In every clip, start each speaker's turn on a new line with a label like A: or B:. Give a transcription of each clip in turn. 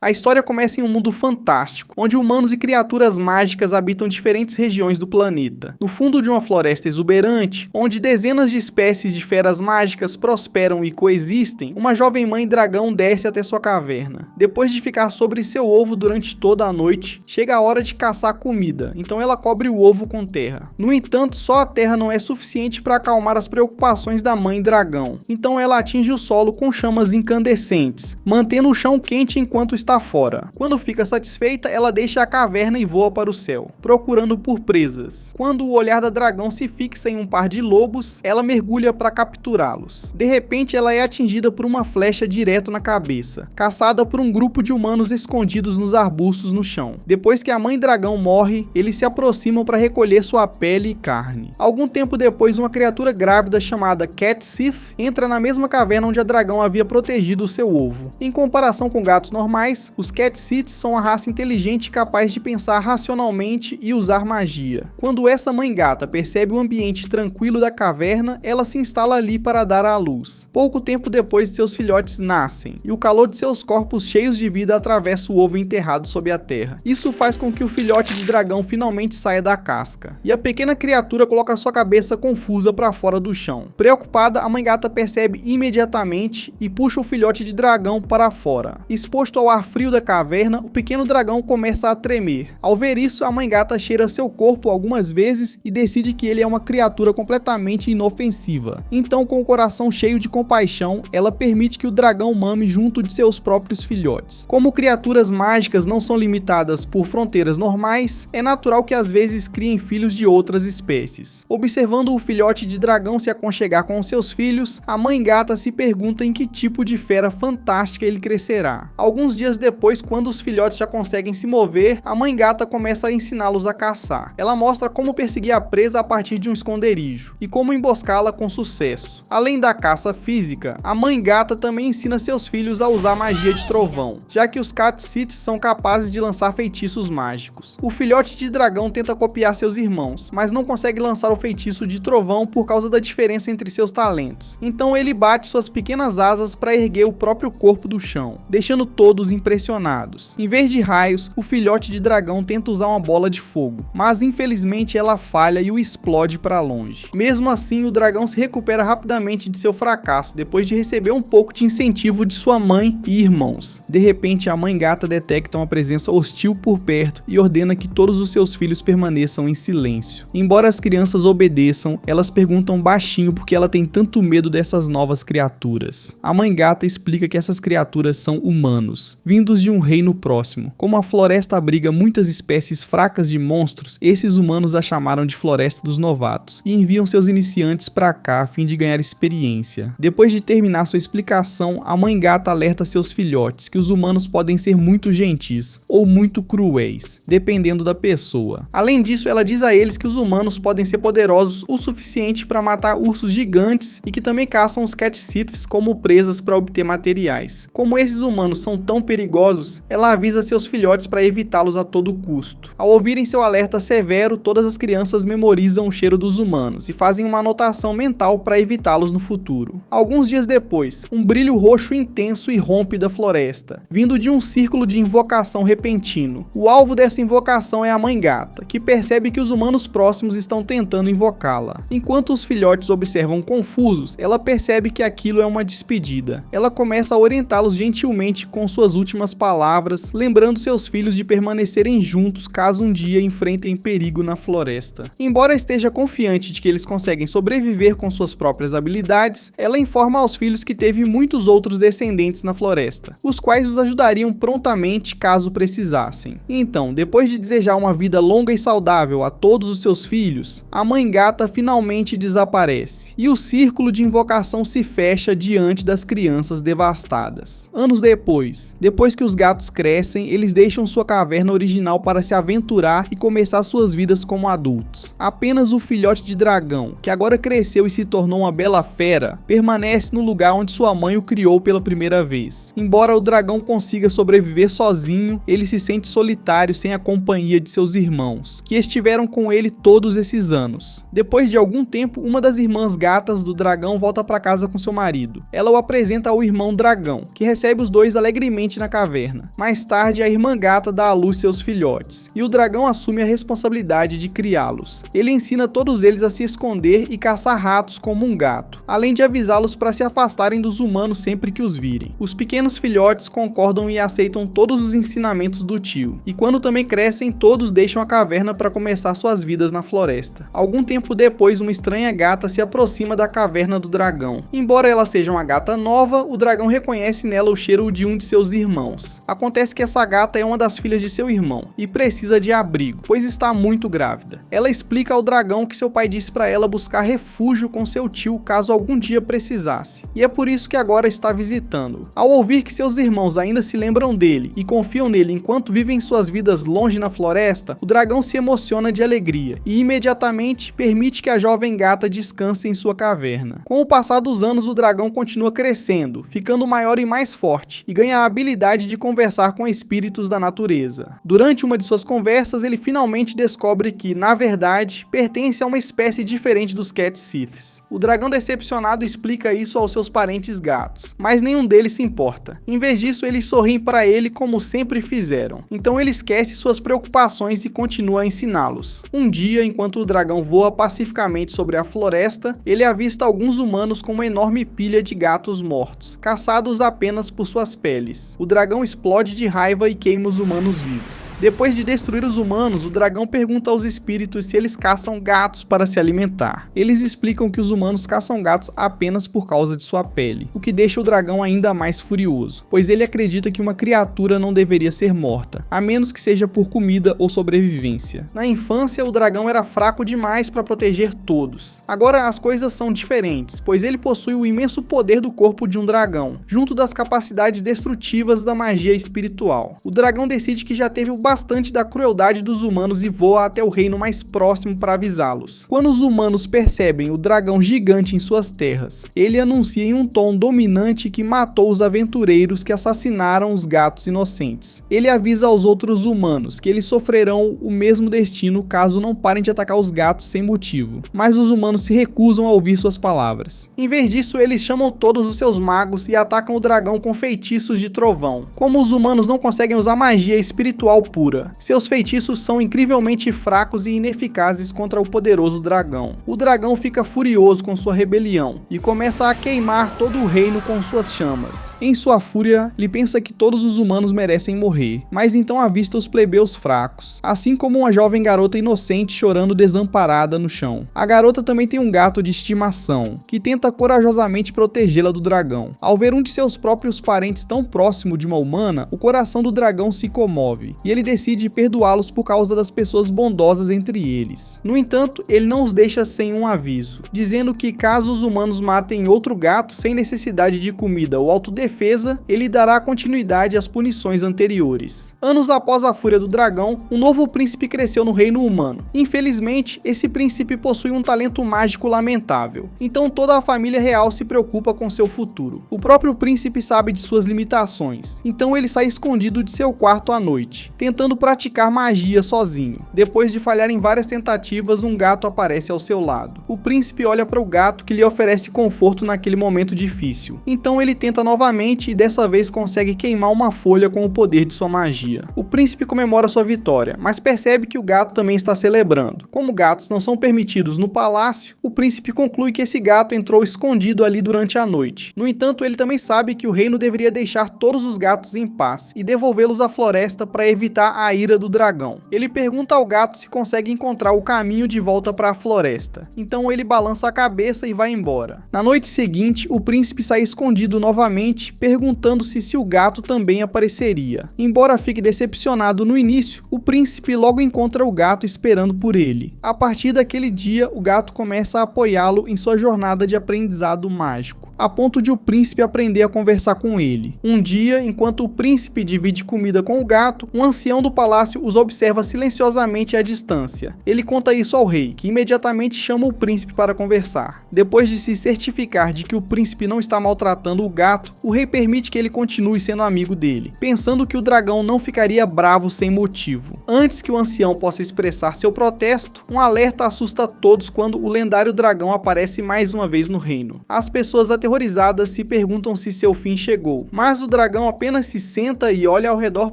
A: A história começa em um mundo fantástico, onde humanos e criaturas mágicas habitam diferentes regiões do planeta. No fundo de uma floresta exuberante, onde dezenas de espécies de feras mágicas prosperam e coexistem, uma jovem mãe dragão desce até sua caverna. Depois de ficar sobre seu ovo durante toda a noite, chega a hora de caçar comida, então ela cobre o ovo com terra. No entanto, só a terra não é suficiente para acalmar as preocupações da mãe dragão, então ela atinge o solo com chamas incandescentes, mantendo o chão quente enquanto está fora. Quando fica satisfeita, ela deixa a caverna e voa para o céu, procurando por presas. Quando o olhar da dragão se fixa em um par de lobos, ela mergulha para capturá-los. De repente, ela é atingida por uma flecha direto na cabeça, caçada por um grupo de humanos escondidos nos arbustos no chão. Depois que a mãe dragão morre, eles se aproximam para recolher sua pele e carne. Algum tempo depois, uma criatura grávida chamada Cat Sith entra na mesma caverna onde a dragão havia protegido o seu ovo. Em comparação com gatos normais, os Cat Siths são a raça inteligente capaz de pensar racionalmente e usar magia. Quando essa mãe gata percebe o ambiente tranquilo da caverna, ela se instala ali para dar à luz. Pouco tempo depois, seus filhotes nascem, e o calor de seus corpos cheios de vida atravessa o ovo enterrado sob a terra. Isso faz com que o filhote de dragão finalmente saia da casca, e a pequena criatura coloca sua cabeça confusa para fora do chão. Preocupada, a mãe gata percebe imediatamente e puxa o filhote de dragão para fora. Exposto ao ar frio da caverna, o pequeno dragão começa a tremer. Ao ver isso, a mãe gata cheira seu corpo algumas vezes e decide que ele é uma criatura completamente inofensiva. Então, com o coração cheio de compaixão, ela permite que o dragão mame junto de seus próprios filhotes. Como criaturas mágicas não são limitadas por fronteiras normais, é natural que às vezes criem filhos de outras espécies. Observando o filhote de dragão se aconchegar com seus filhos, a mãe gata se pergunta em que tipo de fera fantástica ele crescerá. Alguns dias depois, quando os filhotes já conseguem se mover, a mãe gata começa a ensiná-los a caçar. Ela mostra como perseguir a presa a partir de um esconderijo e como emboscá-la com sucesso. Além da caça física, a mãe gata também ensina seus filhos a usar magia de trovão, já que os Cat Siths são capazes de lançar feitiços mágicos. O filhote de dragão tenta copiar seus irmãos, mas não consegue lançar o feitiço de trovão por causa da diferença entre seus talentos. Então ele bate suas pequenas asas para erguer o próprio corpo do chão, deixando todos impressionados. Em vez de raios, o filhote de dragão tenta usar uma bola de fogo, mas infelizmente ela falha e o explode para longe. Mesmo assim, o dragão se recupera rapidamente de seu fracasso, depois de receber um pouco de incentivo de sua mãe e irmãos. De repente, a mãe gata detecta uma presença hostil por perto e ordena que todos os seus filhos permaneçam em silêncio. Embora as crianças obedeçam, elas perguntam baixinho por que ela tem tanto medo dessas novas criaturas. A mãe gata explica que essas criaturas são humanos, vindos de um reino próximo. Como a floresta abriga muitas espécies fracas de monstros, esses humanos a chamaram de Floresta dos Novatos e enviam seus iniciantes para cá a fim de ganhar experiência. Depois de terminar sua explicação, a mãe gata alerta seus filhotes que os humanos podem ser muito gentis ou muito cruéis, dependendo da pessoa. Além disso, ela diz a eles que os humanos podem ser poderosos o suficiente para matar ursos gigantes e que também caçam os Cat Siths como presas para obter materiais. Como esses humanos são tão perigosos, ela avisa seus filhotes para evitá-los a todo custo. Ao ouvirem seu alerta severo, todas as crianças memorizam o cheiro dos humanos e fazem uma anotação mental para evitá-los no futuro. Alguns dias depois, um brilho roxo intenso irrompe da floresta, vindo de um círculo de invocação repentino. O alvo dessa invocação é a mãe gata, que percebe que os humanos próximos estão tentando invocá-la. Enquanto os filhotes observam confusos, ela percebe que aquilo é uma despedida. Ela começa a orientá-los gentilmente com suas últimas palavras, lembrando seus filhos de permanecerem juntos caso um dia enfrentem perigo na floresta. Embora esteja confiante de que eles conseguem sobreviver com suas próprias habilidades, ela informa aos filhos que teve muitos outros descendentes na floresta, os quais os ajudariam prontamente caso precisassem. Então, depois de desejar uma vida longa e saudável a todos os seus filhos, a mãe gata finalmente desaparece, e o círculo de invocação se fecha diante das crianças devastadas. Anos depois que os gatos crescem, eles deixam sua caverna original para se aventurar e começar suas vidas como adultos. Apenas o filhote de dragão, que agora cresceu e se tornou uma bela fera, permanece no lugar onde sua mãe o criou pela primeira vez. Embora o dragão consiga sobreviver sozinho, ele se sente solitário sem a companhia de seus irmãos, que estiveram com ele todos esses anos. Depois de algum tempo, uma das irmãs gatas do dragão volta para casa com seu marido. Ela o apresenta ao irmão dragão, que recebe os dois alegremente na caverna. Mais tarde, a irmã gata dá à luz seus filhotes, e o dragão assume a responsabilidade de criá-los. Ele ensina todos eles a se esconder e caçar ratos como um gato, além de avisá-los para se afastarem dos humanos sempre que os virem. Os pequenos filhotes concordam e aceitam todos os ensinamentos do tio, e quando também crescem, todos deixam a caverna para começar suas vidas na floresta. Algum tempo depois, uma estranha gata se aproxima da caverna do dragão. Embora ela seja uma gata nova, o dragão reconhece nela o cheiro de um de seus irmãos. Acontece que essa gata é uma das filhas de seu irmão e precisa de abrigo, pois está muito grávida. Ela explica ao dragão que seu pai disse para ela buscar refúgio com seu tio caso algum dia precisasse, e é por isso que agora está visitando. Ao ouvir que seus irmãos ainda se lembram dele e confiam nele enquanto vivem suas vidas longe na floresta, o dragão se emociona de alegria e imediatamente permite que a jovem gata descanse em sua caverna. Com o passar dos anos, o dragão continua crescendo, ficando maior e mais forte, e ganha a habilidade de conversar com espíritos da natureza. Durante uma de suas conversas, ele finalmente descobre que, na verdade, pertence a uma espécie diferente dos Cat Siths. O dragão decepcionado explica isso aos seus parentes gatos, mas nenhum deles se importa. Em vez disso, eles sorriem para ele como sempre fizeram. Então ele esquece suas preocupações e continua a ensiná-los. Um dia, enquanto o dragão voa pacificamente sobre a floresta, ele avista alguns humanos com uma enorme pilha de gatos mortos, caçados apenas por suas peles. O dragão explode de raiva e queima os humanos vivos. Depois de destruir os humanos, o dragão pergunta aos espíritos se eles caçam gatos para se alimentar. Eles explicam que os humanos caçam gatos apenas por causa de sua pele, o que deixa o dragão ainda mais furioso, pois ele acredita que uma criatura não deveria ser morta, a menos que seja por comida ou sobrevivência. Na infância, o dragão era fraco demais para proteger todos. Agora as coisas são diferentes, pois ele possui o imenso poder do corpo de um dragão, junto das capacidades destrutivas da magia espiritual. O dragão decide que já teve o bastante da crueldade dos humanos e voa até o reino mais próximo para avisá-los. Quando os humanos percebem o dragão gigante em suas terras, ele anuncia em um tom dominante que matou os aventureiros que assassinaram os gatos inocentes. Ele avisa aos outros humanos que eles sofrerão o mesmo destino caso não parem de atacar os gatos sem motivo, mas os humanos se recusam a ouvir suas palavras. Em vez disso, eles chamam todos os seus magos e atacam o dragão com feitiços de trovão. Como os humanos não conseguem usar magia espiritual pura, seus feitiços são incrivelmente fracos e ineficazes contra o poderoso dragão. O dragão fica furioso com sua rebelião e começa a queimar todo o reino com suas chamas. Em sua fúria, ele pensa que todos os humanos merecem morrer, mas então avista os plebeus fracos, assim como uma jovem garota inocente chorando desamparada no chão. A garota também tem um gato de estimação, que tenta corajosamente protegê-la do dragão. Ao ver um de seus próprios parentes tão próximo de uma humana, o coração do dragão se comove, e ele decide perdoá-los por causa das pessoas bondosas entre eles. No entanto, ele não os deixa sem um aviso, dizendo que caso os humanos matem outro gato sem necessidade de comida ou autodefesa, ele dará continuidade às punições anteriores. Anos após a fúria do dragão, um novo príncipe cresceu no reino humano. Infelizmente, esse príncipe possui um talento mágico lamentável, então toda a família real se preocupa com seu futuro. O próprio príncipe sabe de suas limitações, então ele sai escondido de seu quarto à noite, tentando praticar magia sozinho. Depois de falhar em várias tentativas, um gato aparece ao seu lado. O príncipe olha para o gato, que lhe oferece conforto naquele momento difícil. Então ele tenta novamente e dessa vez consegue queimar uma folha com o poder de sua magia. O príncipe comemora sua vitória, mas percebe que o gato também está celebrando. Como gatos não são permitidos no palácio, o príncipe conclui que esse gato entrou escondido ali durante a noite. No entanto, ele também sabe que o reino deveria deixar todos os gatos em paz e devolvê-los à floresta para evitar a ira do dragão. Ele pergunta ao gato se consegue encontrar o caminho de volta para a floresta. Então ele balança a cabeça e vai embora. Na noite seguinte, o príncipe sai escondido novamente, perguntando-se se o gato também apareceria. Embora fique decepcionado no início, o príncipe logo encontra o gato esperando por ele. A partir daquele dia, o gato começa a apoiá-lo em sua jornada de aprendizado mágico, a ponto de o príncipe aprender a conversar com ele. Um dia, enquanto o príncipe divide comida com o gato, um ancião do palácio os observa silenciosamente à distância. Ele conta isso ao rei, que imediatamente chama o príncipe para conversar. Depois de se certificar de que o príncipe não está maltratando o gato, o rei permite que ele continue sendo amigo dele, pensando que o dragão não ficaria bravo sem motivo. Antes que o ancião possa expressar seu protesto, um alerta assusta todos quando o lendário dragão aparece mais uma vez no reino. As pessoas aterrorizadas aterrorizadas se perguntam se seu fim chegou, mas o dragão apenas se senta e olha ao redor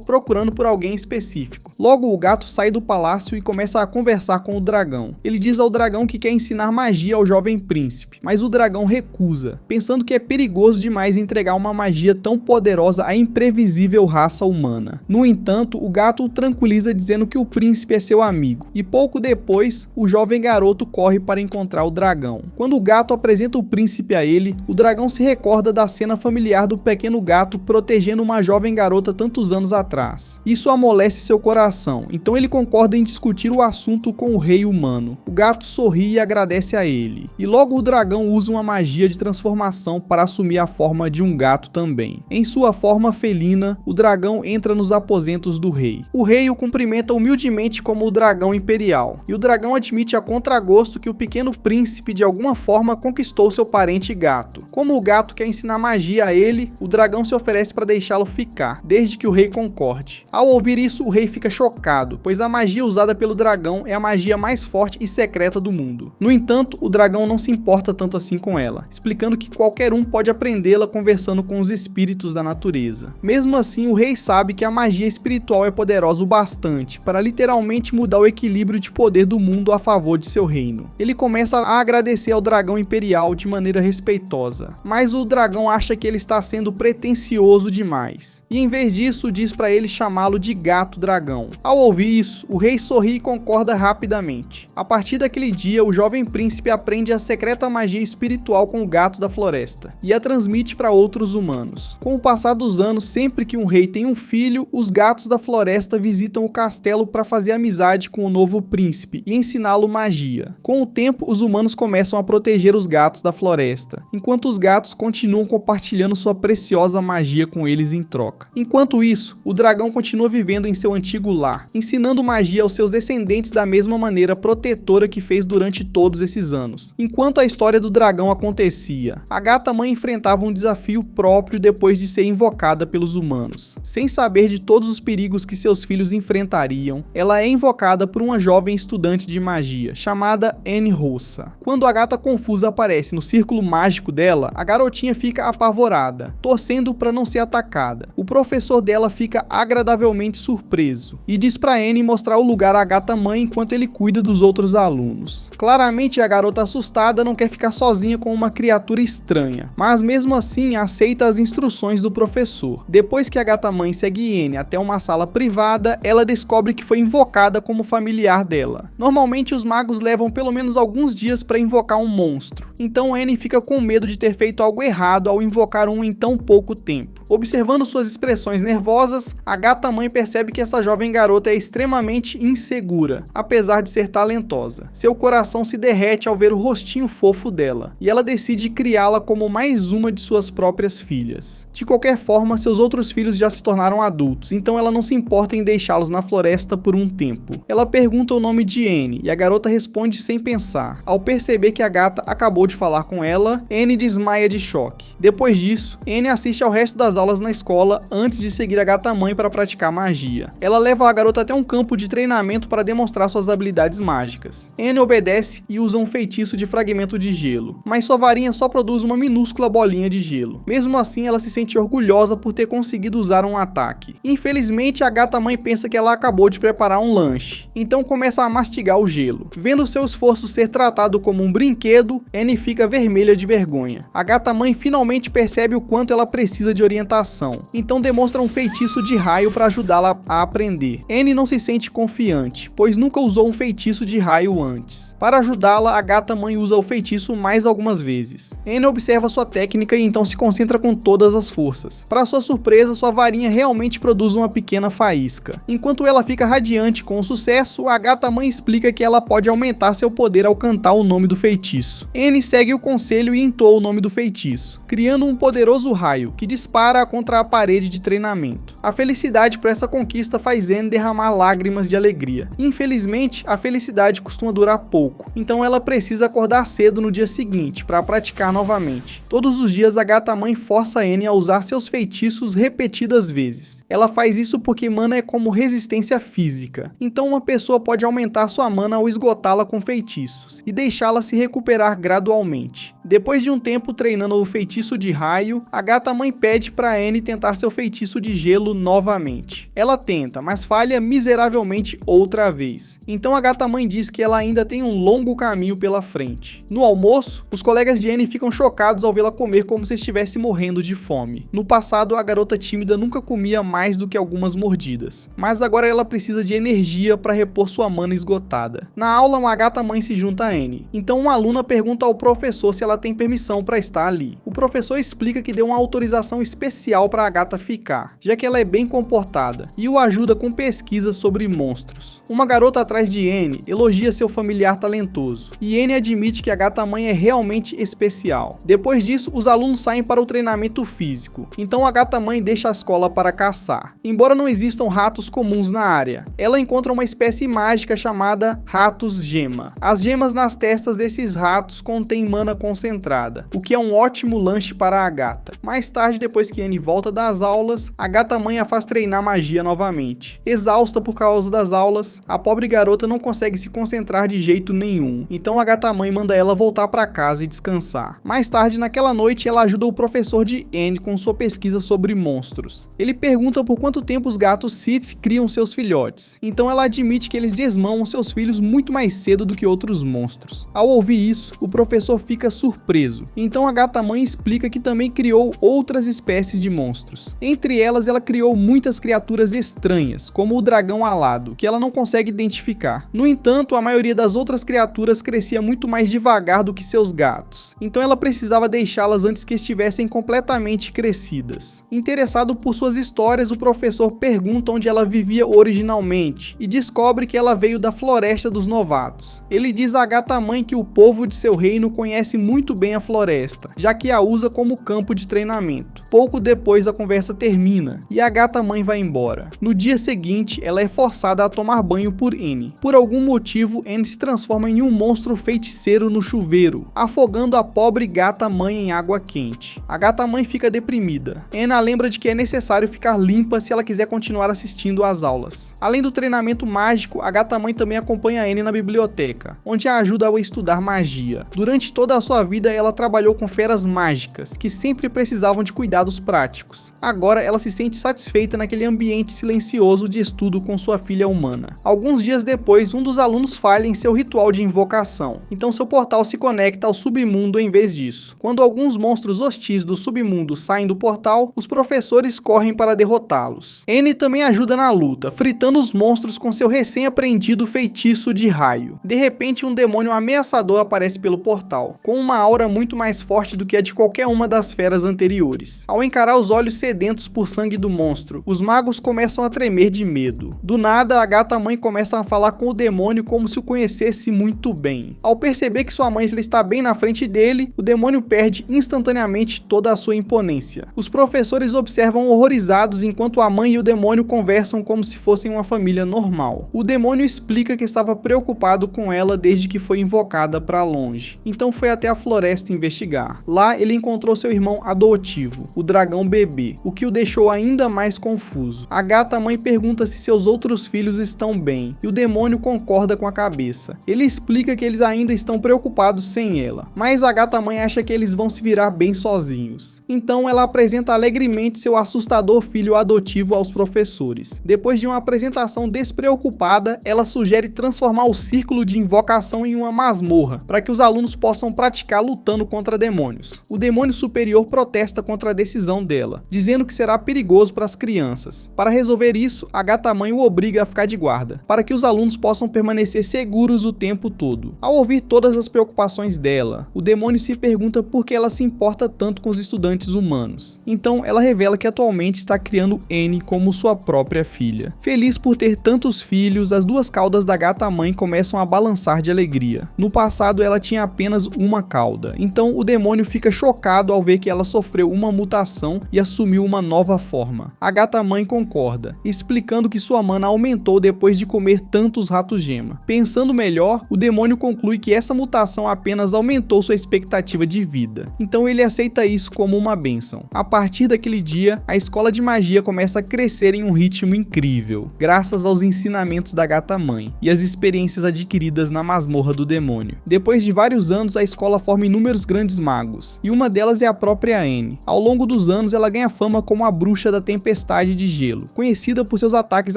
A: procurando por alguém específico. Logo, o gato sai do palácio e começa a conversar com o dragão. Ele diz ao dragão que quer ensinar magia ao jovem príncipe, mas o dragão recusa, pensando que é perigoso demais entregar uma magia tão poderosa à imprevisível raça humana. No entanto, o gato o tranquiliza dizendo que o príncipe é seu amigo, e pouco depois, o jovem garoto corre para encontrar o dragão. Quando o gato apresenta o príncipe a ele, o dragão se recorda da cena familiar do pequeno gato protegendo uma jovem garota tantos anos atrás. Isso amolece seu coração, então ele concorda em discutir o assunto com o rei humano. O gato sorri e agradece a ele, e logo o dragão usa uma magia de transformação para assumir a forma de um gato também. Em sua forma felina, o dragão entra nos aposentos do rei. O rei o cumprimenta humildemente como o dragão imperial, e o dragão admite a contragosto que o pequeno príncipe de alguma forma conquistou seu parente gato. Como o gato quer ensinar magia a ele, o dragão se oferece para deixá-lo ficar, desde que o rei concorde. Ao ouvir isso, o rei fica chocado, pois a magia usada pelo dragão é a magia mais forte e secreta do mundo. No entanto, o dragão não se importa tanto assim com ela, explicando que qualquer um pode aprendê-la conversando com os espíritos da natureza. Mesmo assim, o rei sabe que a magia espiritual é poderosa o bastante para literalmente mudar o equilíbrio de poder do mundo a favor de seu reino. Ele começa a agradecer ao dragão imperial de maneira respeitosa, mas o dragão acha que ele está sendo pretensioso demais, e em vez disso diz para ele chamá-lo de gato dragão. Ao ouvir isso, o rei sorri e concorda rapidamente. A partir daquele dia, o jovem príncipe aprende a secreta magia espiritual com o gato da floresta, e a transmite para outros humanos. Com o passar dos anos, sempre que um rei tem um filho, os gatos da floresta visitam o castelo para fazer amizade com o novo príncipe e ensiná-lo magia. Com o tempo, os humanos começam a proteger os gatos da floresta, enquanto os gatos continuam compartilhando sua preciosa magia com eles em troca. Enquanto isso, o dragão continua vivendo em seu antigo lar, ensinando magia aos seus descendentes da mesma maneira protetora que fez durante todos esses anos. Enquanto a história do dragão acontecia, a gata-mãe enfrentava um desafio próprio depois de ser invocada pelos humanos. Sem saber de todos os perigos que seus filhos enfrentariam, ela é invocada por uma jovem estudante de magia, chamada Anne Roça. Quando a gata confusa aparece no círculo mágico dela, a garotinha fica apavorada, torcendo para não ser atacada. O professor dela fica agradavelmente surpreso e diz para Anne mostrar o lugar à gata-mãe enquanto ele cuida dos outros alunos. Claramente, a garota assustada não quer ficar sozinha com uma criatura estranha, mas mesmo assim aceita as instruções do professor. Depois que a gata-mãe segue Anne até uma sala privada, ela descobre que foi invocada como familiar dela. Normalmente, os magos levam pelo menos alguns dias para invocar um monstro, então Anne fica com medo de ter feito algo errado ao invocar um em tão pouco tempo. Observando suas expressões nervosas, a gata-mãe percebe que essa jovem garota é extremamente insegura, apesar de ser talentosa. Seu coração se derrete ao ver o rostinho fofo dela, e ela decide criá-la como mais uma de suas próprias filhas. De qualquer forma, seus outros filhos já se tornaram adultos, então ela não se importa em deixá-los na floresta por um tempo. Ela pergunta o nome de Anne, e a garota responde sem pensar. Ao perceber que a gata acabou de falar com ela, Anne desmaia de choque. Depois disso, Anne assiste ao resto das aulas na escola antes de seguir a gata-mãe para praticar magia. Ela leva a garota até um campo de treinamento para demonstrar suas habilidades mágicas. Anne obedece e usa um feitiço de fragmento de gelo, mas sua varinha só produz uma minúscula bolinha de gelo. Mesmo assim, ela se sente orgulhosa por ter conseguido usar um ataque. Infelizmente, a gata-mãe pensa que ela acabou de preparar um lanche, então começa a mastigar o gelo. Vendo seu esforço ser tratado como um brinquedo, Anne fica vermelha de vergonha. A gata-mãe finalmente percebe o quanto ela precisa de orientação, então demonstra um feitiço de raio para ajudá-la a aprender. Anne não se sente confiante, pois nunca usou um feitiço de raio antes. Para ajudá-la, a gata-mãe usa o feitiço mais algumas vezes. Anne observa sua técnica e então se concentra com todas as forças. Para sua surpresa, sua varinha realmente produz uma pequena faísca. Enquanto ela fica radiante com o sucesso, a gata-mãe explica que ela pode aumentar seu poder ao cantar o nome do feitiço. Anne segue o conselho e entoa o nome do feitiço, criando um poderoso raio que dispara contra a parede de treinamento. A felicidade por essa conquista faz Anne derramar lágrimas de alegria. Infelizmente, a felicidade costuma durar pouco, então ela precisa acordar cedo no dia seguinte para praticar novamente. Todos os dias a gata-mãe força Anne a usar seus feitiços repetidas vezes. Ela faz isso porque mana é como resistência física, então uma pessoa pode aumentar sua mana ao esgotá-la com feitiços e deixá-la se recuperar gradualmente. Depois de um tempo, tempo treinando o feitiço de raio, a gata-mãe pede para Annie tentar seu feitiço de gelo novamente. Ela tenta, mas falha miseravelmente outra vez. Então a gata-mãe diz que ela ainda tem um longo caminho pela frente. No almoço, os colegas de Annie ficam chocados ao vê-la comer como se estivesse morrendo de fome. No passado, a garota tímida nunca comia mais do que algumas mordidas, mas agora ela precisa de energia para repor sua mana esgotada. Na aula, uma gata-mãe se junta a Annie. Então uma aluna pergunta ao professor se ela tem permissão para estar ali. O professor explica que deu uma autorização especial para a gata ficar, já que ela é bem comportada, e o ajuda com pesquisas sobre monstros. Uma garota atrás de Annie elogia seu familiar talentoso, e Annie admite que a gata-mãe é realmente especial. Depois disso, os alunos saem para o treinamento físico, então a gata-mãe deixa a escola para caçar. Embora não existam ratos comuns na área, ela encontra uma espécie mágica chamada ratos gema. As gemas nas testas desses ratos contêm mana concentrada, o que é um ótimo lanche para a gata. Mais tarde, depois que Annie volta das aulas, a gata-mãe a faz treinar magia novamente. Exausta por causa das aulas, a pobre garota não consegue se concentrar de jeito nenhum, então a gata-mãe manda ela voltar para casa e descansar. Mais tarde, naquela noite, ela ajuda o professor de Annie com sua pesquisa sobre monstros. Ele pergunta por quanto tempo os gatos Sith criam seus filhotes, então ela admite que eles desmamam seus filhos muito mais cedo do que outros monstros. Ao ouvir isso, o professor fica surpreso, então a gata-mãe explica que também criou outras espécies de monstros. Entre elas, ela criou muitas criaturas estranhas, como o dragão alado, que ela não consegue identificar. No entanto, a maioria das outras criaturas crescia muito mais devagar do que seus gatos, então ela precisava deixá-las antes que estivessem completamente crescidas. Interessado por suas histórias, o professor pergunta onde ela vivia originalmente e descobre que ela veio da Floresta dos Novatos. Ele diz à gata-mãe que o povo de seu reino conhece muito bem a floresta, já que a usa como campo de treinamento. Pouco depois a conversa termina e a gata-mãe vai embora. No dia seguinte, ela é forçada a tomar banho por Annie. Por algum motivo, Annie se transforma em um monstro feiticeiro no chuveiro, afogando a pobre gata-mãe em água quente. A gata-mãe fica deprimida. Annie lembra de que é necessário ficar limpa se ela quiser continuar assistindo às aulas. Além do treinamento mágico, a gata-mãe também acompanha Annie na biblioteca, onde a ajuda a estudar magia. Durante toda a sua vida, ela trabalhou com feras mágicas, que sempre precisavam de cuidados práticos. Agora, ela se sente satisfeita naquele ambiente silencioso de estudo com sua filha humana. Alguns dias depois, um dos alunos falha em seu ritual de invocação, então seu portal se conecta ao submundo em vez disso. Quando alguns monstros hostis do submundo saem do portal, os professores correm para derrotá-los. Annie também ajuda na luta, fritando os monstros com seu recém-aprendido feitiço de raio. De repente, um demônio ameaçador aparece pelo portal, com uma aura muito mais forte do que a de qualquer uma das feras anteriores. Ao encarar os olhos sedentos por sangue do monstro, os magos começam a tremer de medo. Do nada, a gata-mãe começa a falar com o demônio como se o conhecesse muito bem. Ao perceber que sua mãe está bem na frente dele, o demônio perde instantaneamente toda a sua imponência. Os professores observam horrorizados enquanto a mãe e o demônio conversam como se fossem uma família normal. O demônio explica que estava preocupado com ela desde que foi invocada para longe, então foi até a floresta investigar. Lá ele encontrou seu irmão adotivo, o dragão bebê, o que o deixou ainda mais confuso. A gata-mãe pergunta se seus outros filhos estão bem, e o demônio concorda com a cabeça. Ele explica que eles ainda estão preocupados sem ela, mas a gata-mãe acha que eles vão se virar bem sozinhos. Então ela apresenta alegremente seu assustador filho adotivo aos professores. Depois de uma apresentação despreocupada, ela sugere transformar o círculo de invocação em uma masmorra, para que os alunos possam praticar lutando contra demônios. O demônio superior protesta contra a decisão dela, dizendo que será perigoso para as crianças. Para resolver isso, a gata-mãe o obriga a ficar de guarda, para que os alunos possam permanecer seguros o tempo todo. Ao ouvir todas as preocupações dela, o demônio se pergunta por que ela se importa tanto com os estudantes humanos. Então ela revela que atualmente está criando Annie como sua própria filha. Feliz por ter tantos filhos, as duas caudas da gata-mãe começam a balançar de alegria. No passado ela tinha apenas uma cauda, então o demônio fica chocado ao ver que ela sofreu uma mutação e assumiu uma nova forma. A gata-mãe concorda, explicando que sua mana aumentou depois de comer tantos ratos-gema. Pensando melhor, o demônio conclui que essa mutação apenas aumentou sua expectativa de vida, então ele aceita isso como uma bênção. A partir daquele dia, a escola de magia começa a crescer em um ritmo incrível, graças aos ensinamentos da gata-mãe e as experiências adquiridas na masmorra do demônio. Depois de vários anos, a escola forma inúmeros grandes grandes magos, e uma delas é a própria Anne. Ao longo dos anos, ela ganha fama como a bruxa da tempestade de gelo, conhecida por seus ataques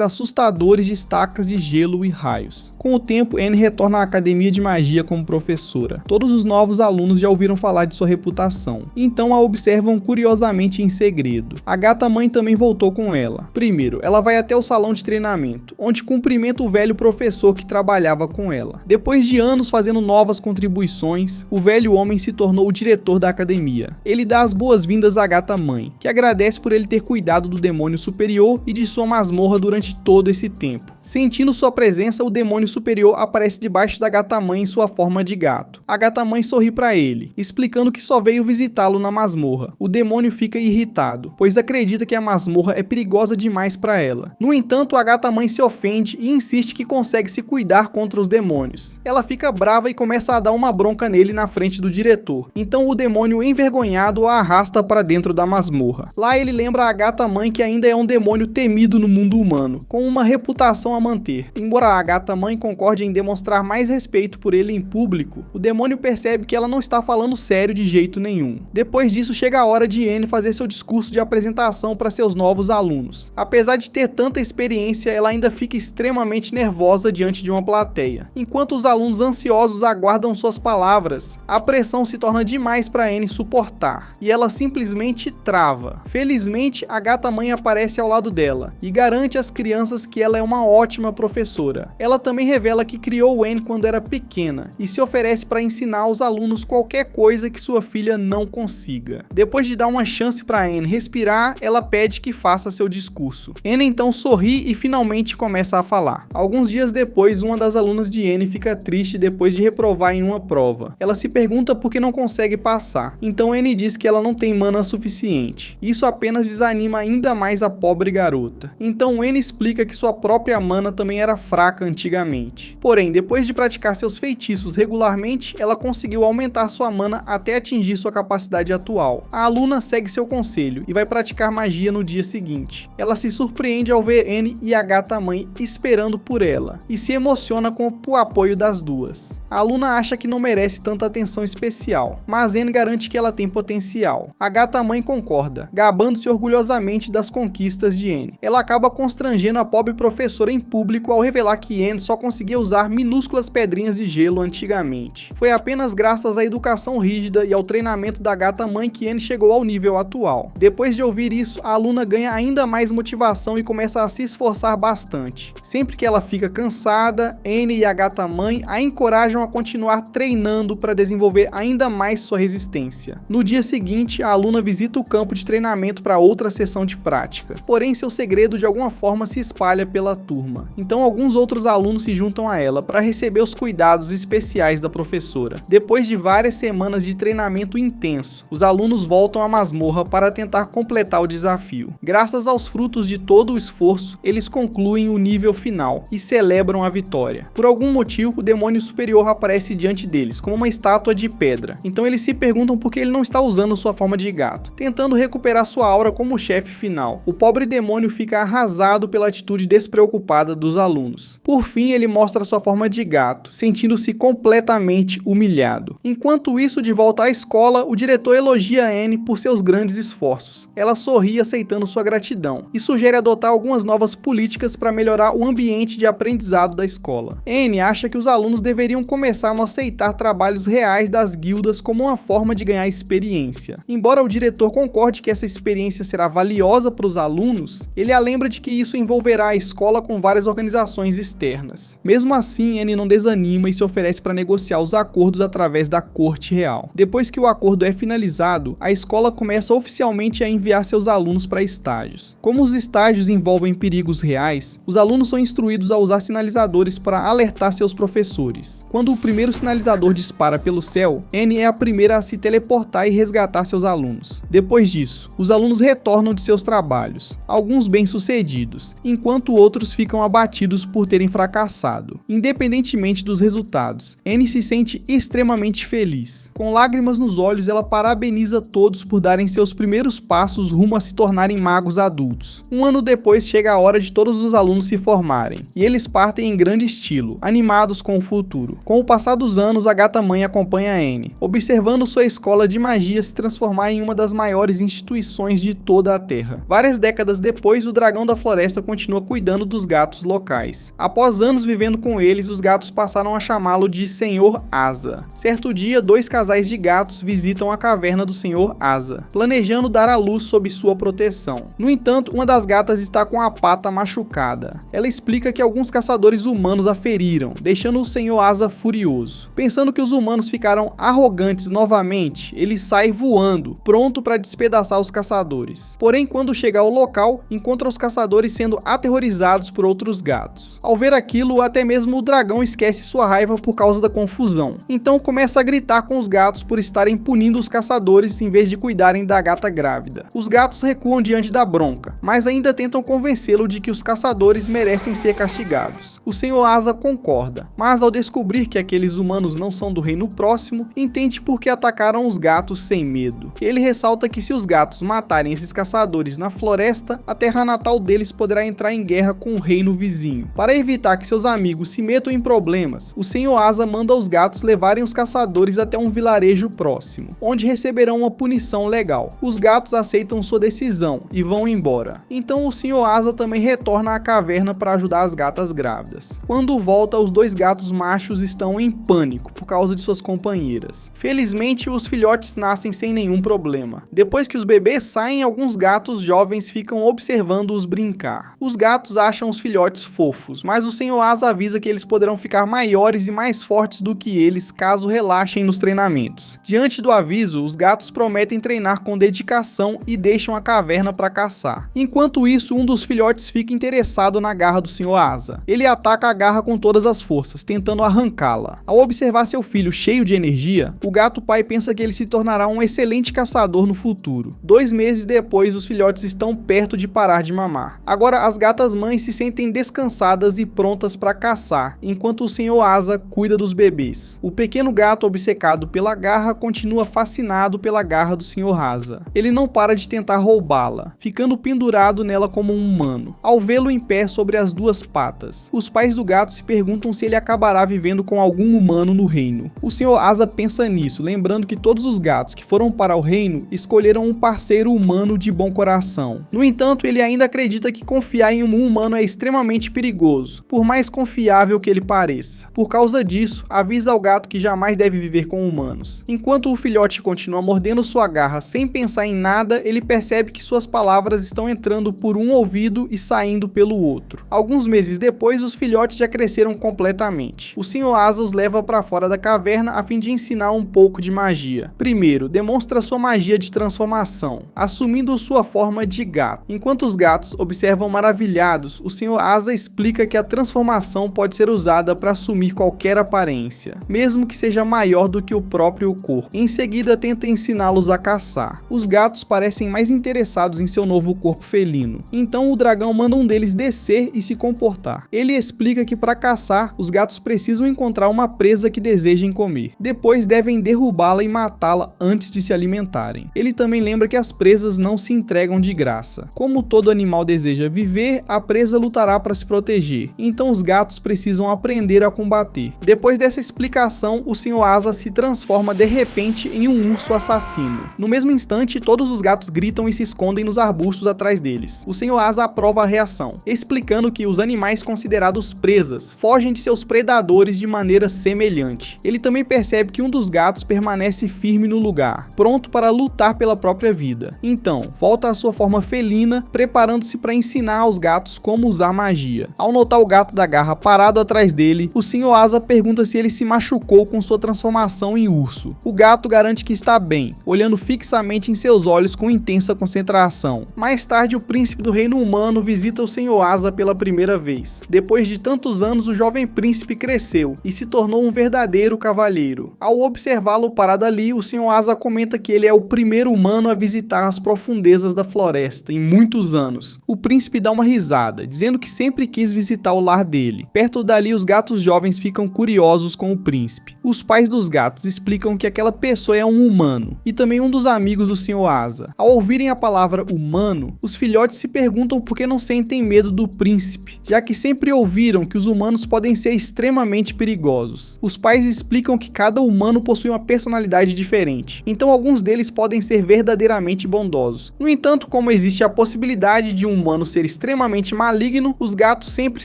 A: assustadores de estacas de gelo e raios. Com o tempo, Anne retorna à academia de magia como professora. Todos os novos alunos já ouviram falar de sua reputação, então a observam curiosamente em segredo. A gata-mãe também voltou com ela. Primeiro, ela vai até o salão de treinamento, onde cumprimenta o velho professor que trabalhava com ela. Depois de anos fazendo novas contribuições, o velho homem se tornou o diretor da academia. Ele dá as boas-vindas à gata-mãe, que agradece por ele ter cuidado do demônio superior e de sua masmorra durante todo esse tempo. Sentindo sua presença, o demônio superior aparece debaixo da gata-mãe em sua forma de gato. A gata-mãe sorri para ele, explicando que só veio visitá-lo na masmorra. O demônio fica irritado, pois acredita que a masmorra é perigosa demais para ela. No entanto, a gata-mãe se ofende e insiste que consegue se cuidar contra os demônios. Ela fica brava e começa a dar uma bronca nele na frente do diretor. Então o demônio, envergonhado, a arrasta para dentro da masmorra. Lá ele lembra a gata-mãe que ainda é um demônio temido no mundo humano, com uma reputação a manter. Embora a gata-mãe concorde em demonstrar mais respeito por ele em público, o demônio percebe que ela não está falando sério de jeito nenhum. Depois disso, chega a hora de Anne fazer seu discurso de apresentação para seus novos alunos. Apesar de ter tanta experiência, ela ainda fica extremamente nervosa diante de uma plateia. Enquanto os alunos ansiosos aguardam suas palavras, a pressão se torna demais para Anne suportar, e ela simplesmente trava. Felizmente, a gata-mãe aparece ao lado dela, e garante às crianças que ela é uma ótima professora. Ela também revela que criou Anne quando era pequena, e se oferece para ensinar aos alunos qualquer coisa que sua filha não consiga. Depois de dar uma chance para Anne respirar, ela pede que faça seu discurso. Anne então sorri e finalmente começa a falar. Alguns dias depois, uma das alunas de Anne fica triste depois de reprovar em uma prova. Ela se pergunta por que não consegue passar. Então Anne diz que ela não tem mana suficiente. Isso apenas desanima ainda mais a pobre garota. Então Anne explica que sua própria mana também era fraca antigamente. Porém, depois de praticar seus feitiços regularmente, ela conseguiu aumentar sua mana até atingir sua capacidade atual. A aluna segue seu conselho e vai praticar magia no dia seguinte. Ela se surpreende ao ver Anne e a gata-mãe esperando por ela, e se emociona com o apoio das duas. A aluna acha que não merece tanta atenção especial, mas Anne garante que ela tem potencial. A gata-mãe concorda, gabando-se orgulhosamente das conquistas de Anne. Ela acaba constrangendo a pobre professora em público ao revelar que Anne só conseguia usar minúsculas pedrinhas de gelo antigamente. Foi apenas graças à educação rígida e ao treinamento da gata-mãe que Anne chegou ao nível atual. Depois de ouvir isso, a aluna ganha ainda mais motivação e começa a se esforçar bastante. Sempre que ela fica cansada, Anne e a gata-mãe a encorajam a continuar treinando para desenvolver ainda mais sua resistência. No dia seguinte, a aluna visita o campo de treinamento para outra sessão de prática. Porém, seu segredo de alguma forma se espalha pela turma. Então alguns outros alunos se juntam a ela para receber os cuidados especiais da professora. Depois de várias semanas de treinamento intenso, os alunos voltam à masmorra para tentar completar o desafio. Graças aos frutos de todo o esforço, eles concluem o nível final e celebram a vitória. Por algum motivo, o demônio superior aparece diante deles, como uma estátua de pedra. Então eles se perguntam por que ele não está usando sua forma de gato, tentando recuperar sua aura como chefe final. O pobre demônio fica arrasado pela atitude despreocupada dos alunos. Por fim, ele mostra sua forma de gato, sentindo-se completamente humilhado. Enquanto isso, de volta à escola, o diretor elogia Anne por seus grandes esforços. Ela sorri aceitando sua gratidão e sugere adotar algumas novas políticas para melhorar o ambiente de aprendizado da escola. Anne acha que os alunos deveriam começar a aceitar trabalhos reais das guildas como uma forma de ganhar experiência. Embora o diretor concorde que essa experiência será valiosa para os alunos, ele a lembra de que isso envolverá a escola com várias organizações externas. Mesmo assim, Anne não desanima e se oferece para negociar os acordos através da corte real. Depois que o acordo é finalizado, a escola começa oficialmente a enviar seus alunos para estágios. Como os estágios envolvem perigos reais, os alunos são instruídos a usar sinalizadores para alertar seus professores. Quando o primeiro sinalizador dispara pelo céu, Anne é a primeira a se teleportar e resgatar seus alunos. Depois disso, os alunos retornam de seus trabalhos, alguns bem-sucedidos, enquanto outros ficam abatidos por terem fracassado. Independentemente dos resultados, Anne se sente extremamente feliz. Com lágrimas nos olhos, ela parabeniza todos por darem seus primeiros passos rumo a se tornarem magos adultos. Um ano depois, chega a hora de todos os alunos se formarem, e eles partem em grande estilo, animados com o futuro. Com o passar dos anos, a gata-mãe acompanha Anne, observando observando sua escola de magia se transformar em uma das maiores instituições de toda a Terra. Várias décadas depois, o dragão da floresta continua cuidando dos gatos locais. Após anos vivendo com eles, os gatos passaram a chamá-lo de Senhor Asa. Certo dia, 2 casais de gatos visitam a caverna do Senhor Asa, planejando dar à luz sob sua proteção. No entanto, uma das gatas está com a pata machucada. Ela explica que alguns caçadores humanos a feriram, deixando o Senhor Asa furioso. Pensando que os humanos ficaram arrogantes novamente, ele sai voando, pronto para despedaçar os caçadores. Porém, quando chega ao local, encontra os caçadores sendo aterrorizados por outros gatos. Ao ver aquilo, até mesmo o dragão esquece sua raiva por causa da confusão. Então começa a gritar com os gatos por estarem punindo os caçadores em vez de cuidarem da gata grávida. Os gatos recuam diante da bronca, mas ainda tentam convencê-lo de que os caçadores merecem ser castigados. O Senhor Asa concorda, mas ao descobrir que aqueles humanos não são do reino próximo, entende por que atacaram os gatos sem medo. Ele ressalta que se os gatos matarem esses caçadores na floresta, a terra natal deles poderá entrar em guerra com o reino vizinho. Para evitar que seus amigos se metam em problemas, o Senhor Asa manda os gatos levarem os caçadores até um vilarejo próximo, onde receberão uma punição legal. Os gatos aceitam sua decisão e vão embora. Então o Senhor Asa também retorna à caverna para ajudar as gatas grávidas. Quando volta, os 2 gatos machos estão em pânico por causa de suas companheiras. Felizmente, os filhotes nascem sem nenhum problema. Depois que os bebês saem, alguns gatos jovens ficam observando-os brincar. Os gatos acham os filhotes fofos, mas o Senhor Asa avisa que eles poderão ficar maiores e mais fortes do que eles caso relaxem nos treinamentos. Diante do aviso, os gatos prometem treinar com dedicação e deixam a caverna para caçar. Enquanto isso, um dos filhotes fica interessado na garra do Senhor Asa. Ele ataca a garra com todas as forças, tentando arrancá-la. Ao observar seu filho cheio de energia, o gato pai pensa que ele se tornará um excelente caçador no futuro. 2 meses depois, os filhotes estão perto de parar de mamar. Agora, as gatas mães se sentem descansadas e prontas para caçar, enquanto o Senhor Asa cuida dos bebês. O pequeno gato obcecado pela garra continua fascinado pela garra do Senhor Asa. Ele não para de tentar roubá-la, ficando pendurado nela como um humano. Ao vê-lo em pé sobre as 2 patas, os pais do gato se perguntam se ele acabará vivendo com algum humano no reino. O Senhor Asa pensa nisso, lembrando que todos os gatos que foram para o reino escolheram um parceiro humano de bom coração. No entanto, ele ainda acredita que confiar em um humano é extremamente perigoso, por mais confiável que ele pareça. Por causa disso, avisa ao gato que jamais deve viver com humanos. Enquanto o filhote continua mordendo sua garra sem pensar em nada, ele percebe que suas palavras estão entrando por um ouvido e saindo pelo outro. Alguns meses depois, os filhotes já cresceram completamente. O Senhor Asa os leva para fora da caverna a fim de ensinar um pouco de magia. Primeiro, demonstra sua magia de transformação, assumindo sua forma de gato. Enquanto os gatos observam maravilhados, o Senhor Asa explica que a transformação pode ser usada para assumir qualquer aparência, mesmo que seja maior do que o próprio corpo. Em seguida, tenta ensiná-los a caçar. Os gatos parecem mais interessados em seu novo corpo felino. Então o dragão manda um deles descer e se comportar. Ele explica que para caçar, os gatos precisam encontrar uma presa que desejem comer. Depois devem derrubá-la e matá-la antes de se alimentarem. Ele também lembra que as presas não se entregam de graça. Como todo animal deseja viver, a presa lutará para se proteger. Então os gatos precisam aprender a combater. Depois dessa explicação, o Senhor Asa se transforma de repente em um urso assassino. No mesmo instante, todos os gatos gritam e se escondem nos arbustos atrás deles. O Senhor Asa aprova a reação, explicando que os animais considerados presas fogem de seus predadores de maneira semelhante. Ele também percebe que um dos gatos permanece firme no lugar, pronto para lutar pela própria vida. Então, volta à sua forma felina, preparando-se para ensinar aos gatos como usar magia. Ao notar o gato da garra parado atrás dele, o Senhor Asa pergunta se ele se machucou com sua transformação em urso. O gato garante que está bem, olhando fixamente em seus olhos com intensa concentração. Mais tarde, o príncipe do reino humano visita o Senhor Asa pela primeira vez. Depois de tantos anos, o jovem príncipe cresceu e se tornou um verdadeiro cavalheiro. Ao observá-lo parado ali, o Senhor Asa comenta que ele é o primeiro humano a visitar as profundezas da floresta em muitos anos. O príncipe dá uma risada, dizendo que sempre quis visitar o lar dele. Perto dali, os gatos jovens ficam curiosos com o príncipe. Os pais dos gatos explicam que aquela pessoa é um humano, e também um dos amigos do Senhor Asa. Ao ouvirem a palavra humano, os filhotes se perguntam por que não sentem medo do príncipe, já que sempre ouviram que os humanos podem ser extremamente perigosos. Os pais explicam que cada humano possui uma personalidade diferente, então alguns deles podem ser verdadeiramente bondosos. No entanto, como existe a possibilidade de um humano ser extremamente maligno, os gatos sempre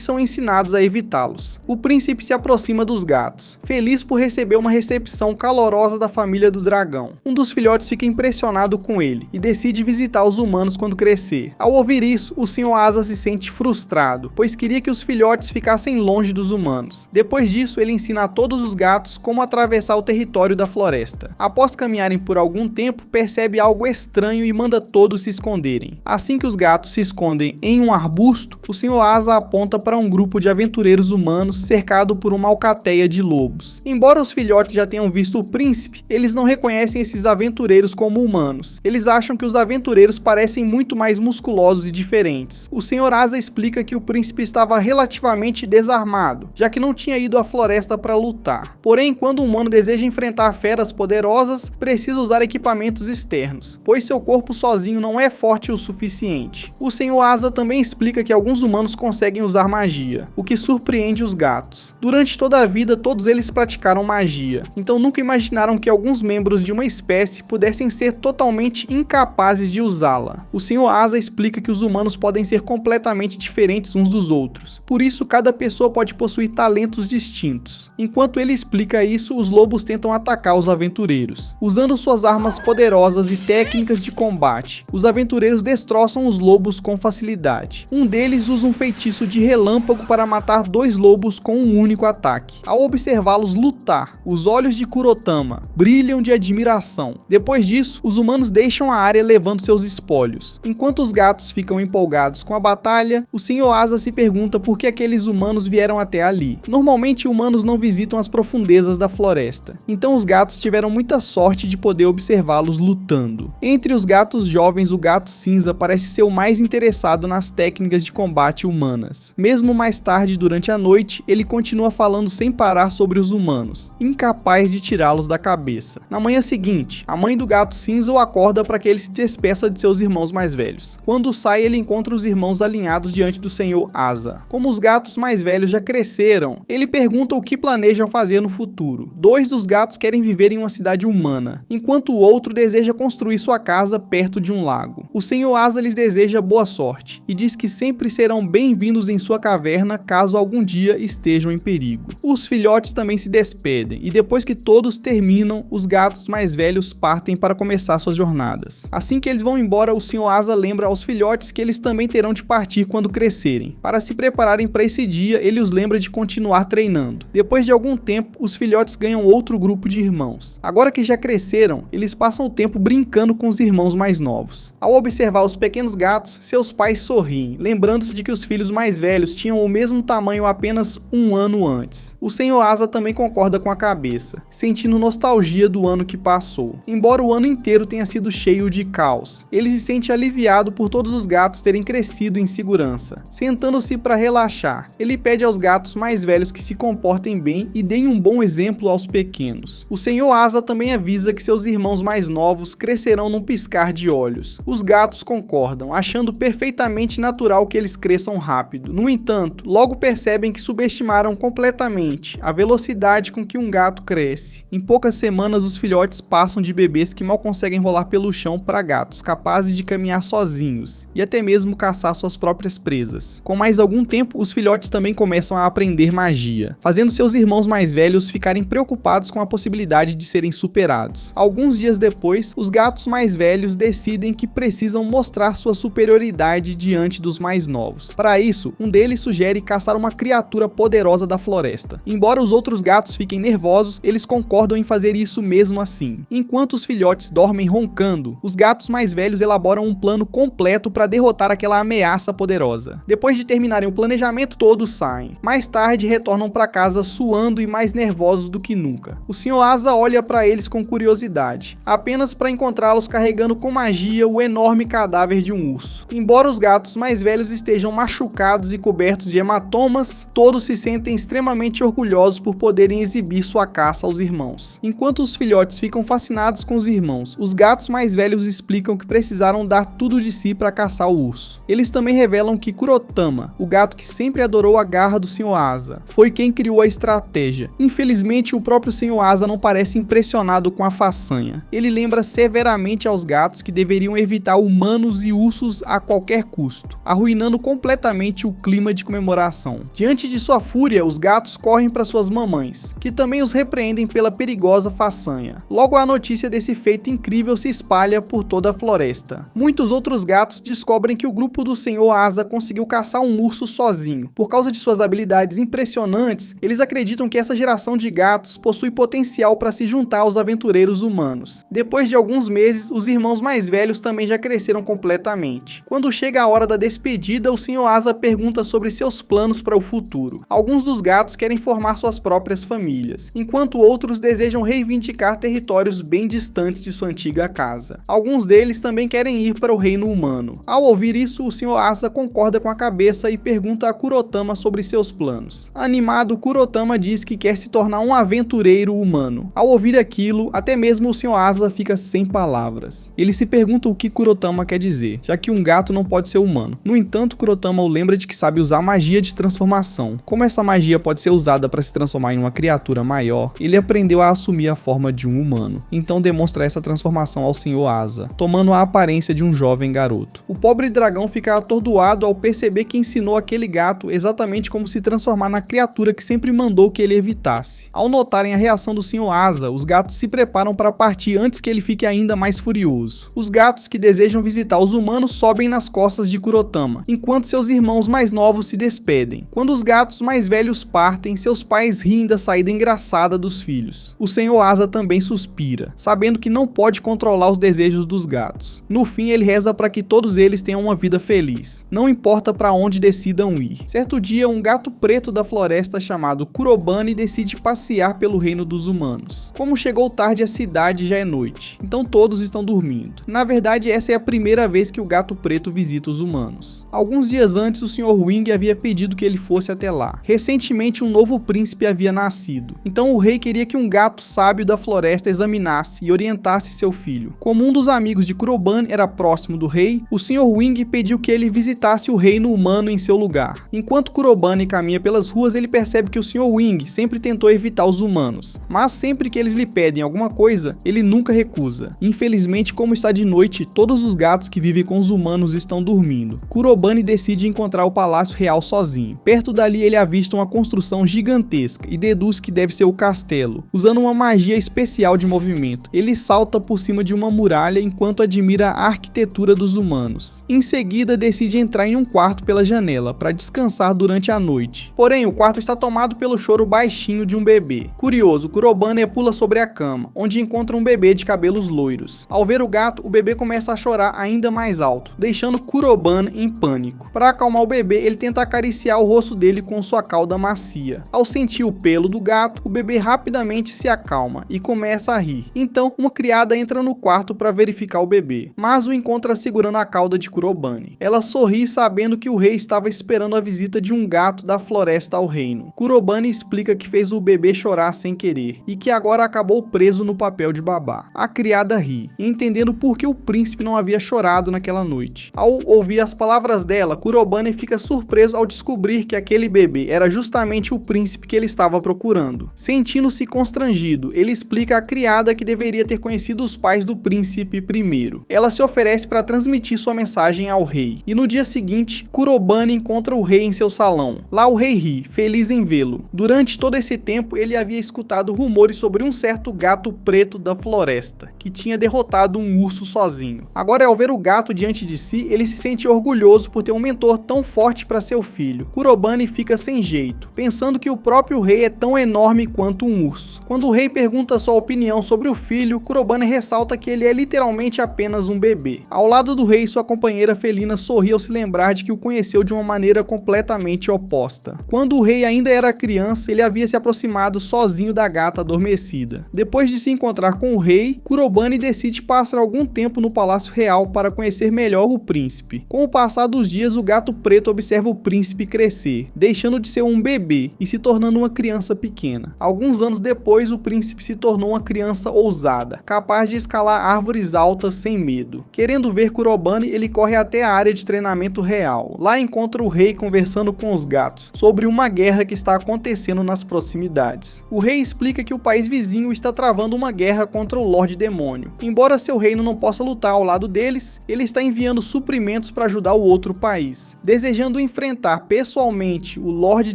A: são ensinados a evitá-los. O príncipe se aproxima dos gatos, feliz por receber uma recepção calorosa da família do dragão. Um dos filhotes fica impressionado com ele e decide visitar os humanos quando crescer. Ao ouvir isso, o Sr. Asa se sente frustrado, pois queria que os filhotes ficassem longe dos humanos. Depois disso, ele ensina a todos os gatos como atravessar o território da floresta. Após caminharem por algum tempo, percebe algo estranho e manda todos se esconderem. Assim que os gatos se escondem em um arbusto, o Sr. Asa aponta para um grupo de aventureiros humanos cercado por uma alcateia de lobos. Embora os filhotes já tenham visto o príncipe, eles não reconhecem esses aventureiros como humanos. Eles acham que os aventureiros parecem muito mais musculosos e diferentes. O Sr. Asa explica que o príncipe estava relativamente desarmado, já que não tinha ido à floresta para lutar. Porém, quando um humano deseja enfrentar feras poderosas, precisa usar equipamentos externos, pois seu corpo sozinho não é forte o suficiente. O Sr. Asa também explica que alguns humanos conseguem usar magia, o que surpreende os gatos. Durante toda a vida, todos eles praticaram magia, então nunca imaginaram que alguns membros de uma espécie pudessem ser totalmente incapazes de usá-la. O Sr. Asa explica que os humanos podem ser completamente diferentes uns dos outros, por isso cada pessoa pode possuir talentos distintos. Enquanto ele explica isso, os lobos tentam atacar os aventureiros. Usando suas armas poderosas e técnicas de combate, os aventureiros destroçam os lobos com facilidade. Um deles usa um feitiço de relâmpago para matar 2 lobos com um único ataque. Ao observá-los lutar, os olhos de Kurotama brilham de admiração. Depois disso, os humanos deixam a área levando seus espólios. Enquanto os gatos ficam empolgados com a batalha, o Sr. Asa se pergunta por que aqueles humanos vieram até ali. Normalmente, humanos não visitam as profundezas da floresta, então os gatos tiveram muita sorte de poder observá-los lutando. Entre os gatos jovens, o gato cinza parece ser o mais interessado nas técnicas de combate humanas. Mesmo mais tarde, durante a noite, ele continua falando sem parar sobre os humanos, incapaz de tirá-los da cabeça. Na manhã seguinte, a mãe do gato cinza o acorda para que ele se despeça de seus irmãos mais velhos. Quando sai, ele encontra os irmãos alinhados diante do Sr. Asa. Como os gatos mais velhos já cresceram, ele pergunta o que planejam fazer no futuro. 2 dos gatos querem viver em uma cidade humana, enquanto o outro deseja construir sua casa perto de um lago. O Sr. Asa lhes deseja boa sorte e diz que sempre serão bem-vindos em sua caverna caso algum dia estejam em perigo. Os filhotes também se despedem e depois que todos terminam, os gatos mais velhos partem para começar suas jornadas. Assim que eles vão embora, o Sr. Asa lembra aos filhotes que eles também terão de partir quando crescerem. Para se prepararem para esse dia, ele os lembra de continuar treinando. Depois de algum tempo, os filhotes ganham outro grupo de irmãos. Agora que já cresceram, eles passam o tempo brincando com os irmãos mais novos. Ao observar os pequenos gatos, seus pais sorriem, lembrando-se de que os filhos mais velhos tinham o mesmo tamanho apenas um ano antes. O Sr. Asa também concorda com a cabeça, sentindo nostalgia do ano que passou. Embora o ano inteiro tenha sido cheio de caos, ele se sente aliviado por todos os gatos terem crescido em segurança. Sentando-se para relaxar, ele pede aos gatos mais velhos que se comportem bem e deem um bom exemplo aos pequenos. O Sr. Asa também avisa que seus irmãos mais novos crescerão num piscar de olhos. Os gatos concordam, achando perfeitamente natural que eles cresçam rápido. No entanto, logo percebem que subestimaram completamente a velocidade com que um gato cresce. Em poucas semanas, os filhotes passam de bebês que mal conseguem rolar pelo chão para gatos capazes de caminhar sozinhos e até mesmo caçar suas próprias presas. Com mais algum tempo, os filhotes também começam a aprender magia, fazendo seus irmãos mais velhos ficarem preocupados com a possibilidade de serem superados. Alguns dias depois, os gatos mais velhos decidem que precisam mostrar sua superioridade diante dos mais novos. Para isso, um deles sugere caçar uma criatura poderosa da floresta. Embora os outros gatos fiquem nervosos, eles concordam em fazer isso mesmo assim. Enquanto os filhotes dormem roncando, os gatos mais velhos elaboram um plano completo para derrotar aquela ameaça poderosa. Depois de terminarem o planejamento, todos saem. Mais tarde, retornam para casa suando e mais nervosos do que nunca. O Sr. Asa olha para eles com curiosidade, apenas para encontrá-los carregando com magia o enorme cadáver de um urso. Embora os gatos mais velhos estejam machucados e cobertos de hematomas, todos se sentem extremamente orgulhosos por poderem exibir sua caça aos irmãos. Enquanto os filhotes ficam fascinados com os irmãos, os gatos mais velhos explicam que precisaram dar tudo de si para caçar o urso. Eles também revelam que Kurotama, o gato que sempre adorou a garra do Sr. Asa, foi quem criou a estratégia. Infelizmente, o próprio Sr. Asa não parece impressionado com a façanha. Ele lembra severamente aos gatos que deveriam evitar humanos e ursos a qualquer custo, arruinando completamente o clima de comemoração. Diante de sua fúria, os gatos correm para suas mamães, que também os repreendem pela perigosa façanha. Logo, a notícia desse feito incrível se espalha por toda a floresta. Muitos outros gatos descobrem que o grupo do Sr. Asa conseguiu caçar um urso sozinho. Por causa de suas habilidades impressionantes, eles acreditam que essa geração de gatos possui potencial para se juntar aos aventureiros humanos. Depois de alguns meses, os irmãos mais velhos também já cresceram completamente. Quando chega a hora da despedida, o Sr. Asa pergunta sobre seus planos para o futuro. Alguns dos gatos querem formar suas próprias famílias, enquanto outros desejam reivindicar territórios bem distantes de sua antiga casa. Alguns deles também querem ir para o reino humano. Ao ouvir isso, o Sr. Asa concorda com a cabeça e pergunta a Kurotama sobre seus planos. Animado, Kurotama diz que quer se tornar um aventureiro humano. Ao ouvir aquilo, até mesmo o Sr. Asa fica sem palavras. Ele se pergunta o que Kurotama quer dizer, já que um gato não pode ser humano. No entanto, Kurotama o lembra de que sabe usar magia de transformação. Como essa magia pode ser usada para se transformar em uma criatura maior, ele aprendeu a assumir a forma de um humano. Então demonstra essa transformação ao Sr. Asa, tomando a aparência de um jovem garoto. O pobre dragão fica atordoado ao perceber que ensinou aquele gato exatamente como se transformar na criatura que sempre mandou que ele evitasse. Ao notarem a reação do Sr. Asa, os gatos se preparam para partir antes que ele fique ainda mais furioso. Os gatos que desejam visitar os humanos sobem nas costas de Kurotama, enquanto seus irmãos mais novos se despedem. Quando os gatos mais velhos partem, seus pais riem da saída engraçada dos filhos. O Sr. Asa também suspira, sabendo que não pode controlar os desejos dos gatos. No fim, ele reza para que todos eles tenham uma vida feliz, não importa para onde decidam ir. Certo dia, um gato preto da floresta chamado Kurobane decide passear pelo reino dos humanos. Como chegou tarde à cidade, já é noite, então todos estão dormindo. Na verdade, essa é a primeira vez que o gato preto visita os humanos. Alguns dias antes, o Sr. Wing havia pedido que ele fosse até lá. Recentemente, um novo príncipe havia nascido, então o rei queria que um gato sábio da floresta examinasse e orientasse seu filho. Como um dos amigos de Kurobane era próximo do rei, o Sr. Wing pediu que ele visitasse o reino humano em seu lugar. Enquanto Kurobane caminha pelas ruas, ele percebe que o Sr. Wing sempre tentou evitar os humanos, mas sempre que eles lhe pedem alguma coisa, ele nunca recusa. Infelizmente, como está de noite, todos os gatos que vivem com os humanos estão dormindo. Kurobane decide encontrar o palácio real sozinho. Perto dali, ele avista uma construção gigantesca e deduz que deve ser o castelo. Usando uma magia especial de movimento, ele salta por cima de uma muralha enquanto admira a arquitetura dos humanos. Em seguida, decide entrar em um quarto pela janela para descansar durante a noite. Porém, o quarto está tomado pelo choro baixinho de um bebê. Curioso, Kurobane pula sobre a cama, onde encontra um bebê de cabelos loiros. Ao ver o gato, o bebê começa a chorar ainda mais alto, deixando Kurobane em pânico. Para acalmar o bebê, ele tenta acariciar o rosto dele com sua cauda macia. Ao sentir o pelo do gato, o bebê rapidamente se acalma e começa a rir. Então, uma criada entra no quarto para verificar o bebê, mas o encontra segurando a cauda de Kurobane. Ela sorri sabendo que o rei estava esperando a visita de um gato da floresta ao reino. Kurobane explica que fez o bebê chorar sem querer e que agora acabou preso no papel de babá. A criada ri, entendendo por que o príncipe não havia chorado naquela noite. Ao ouvir as palavras dela, Kurobane fica surpreso ao descobrir que aquele bebê era justamente o príncipe que ele estava procurando. Sentindo-se constrangido, ele explica à criada que deveria ter conhecido os pais do príncipe primeiro. Ela se oferece para transmitir sua mensagem ao rei, e no dia seguinte, Kurobane encontra o rei em seu salão. Lá o rei ri, feliz em vê-lo. Durante todo esse tempo, ele havia escutado rumores sobre um certo gato preto da floresta, que tinha derrotado um urso sozinho. Agora, ao ver o gato diante de si, ele se sente orgulhoso por ter um mentor tão forte para seu filho. Kurobane fica sem jeito, pensando que o próprio rei é tão enorme quanto um urso. Quando o rei pergunta sua opinião sobre o filho, Kurobane ressalta que ele é literalmente apenas um bebê. Ao lado do rei, sua companheira felina sorri ao se lembrar de que o conheceu de uma maneira completamente oposta. Quando o rei ainda era criança, ele havia se aproximado sozinho da gata adormecida. Depois de se encontrar com o rei, Kurobane decide passar algum tempo no palácio real para conhecer melhor o príncipe. Com o passar dos dias, o gato preto observa o príncipe crescer, deixando de ser um bebê e se tornando uma criança pequena. Alguns anos depois, o príncipe se tornou uma criança ousada, capaz de escalar árvores altas sem medo. Querendo ver Kurobane, ele corre até a área de treinamento real. Lá encontra o rei conversando com os gatos sobre uma guerra que está acontecendo nas proximidades. O rei explica que o país vizinho está travando uma guerra contra o Lorde Demônio. Embora seu reino não possa lutar ao lado deles, ele está enviando suprimentos para ajudar o outro país. Desejando enfrentar pessoalmente o Lorde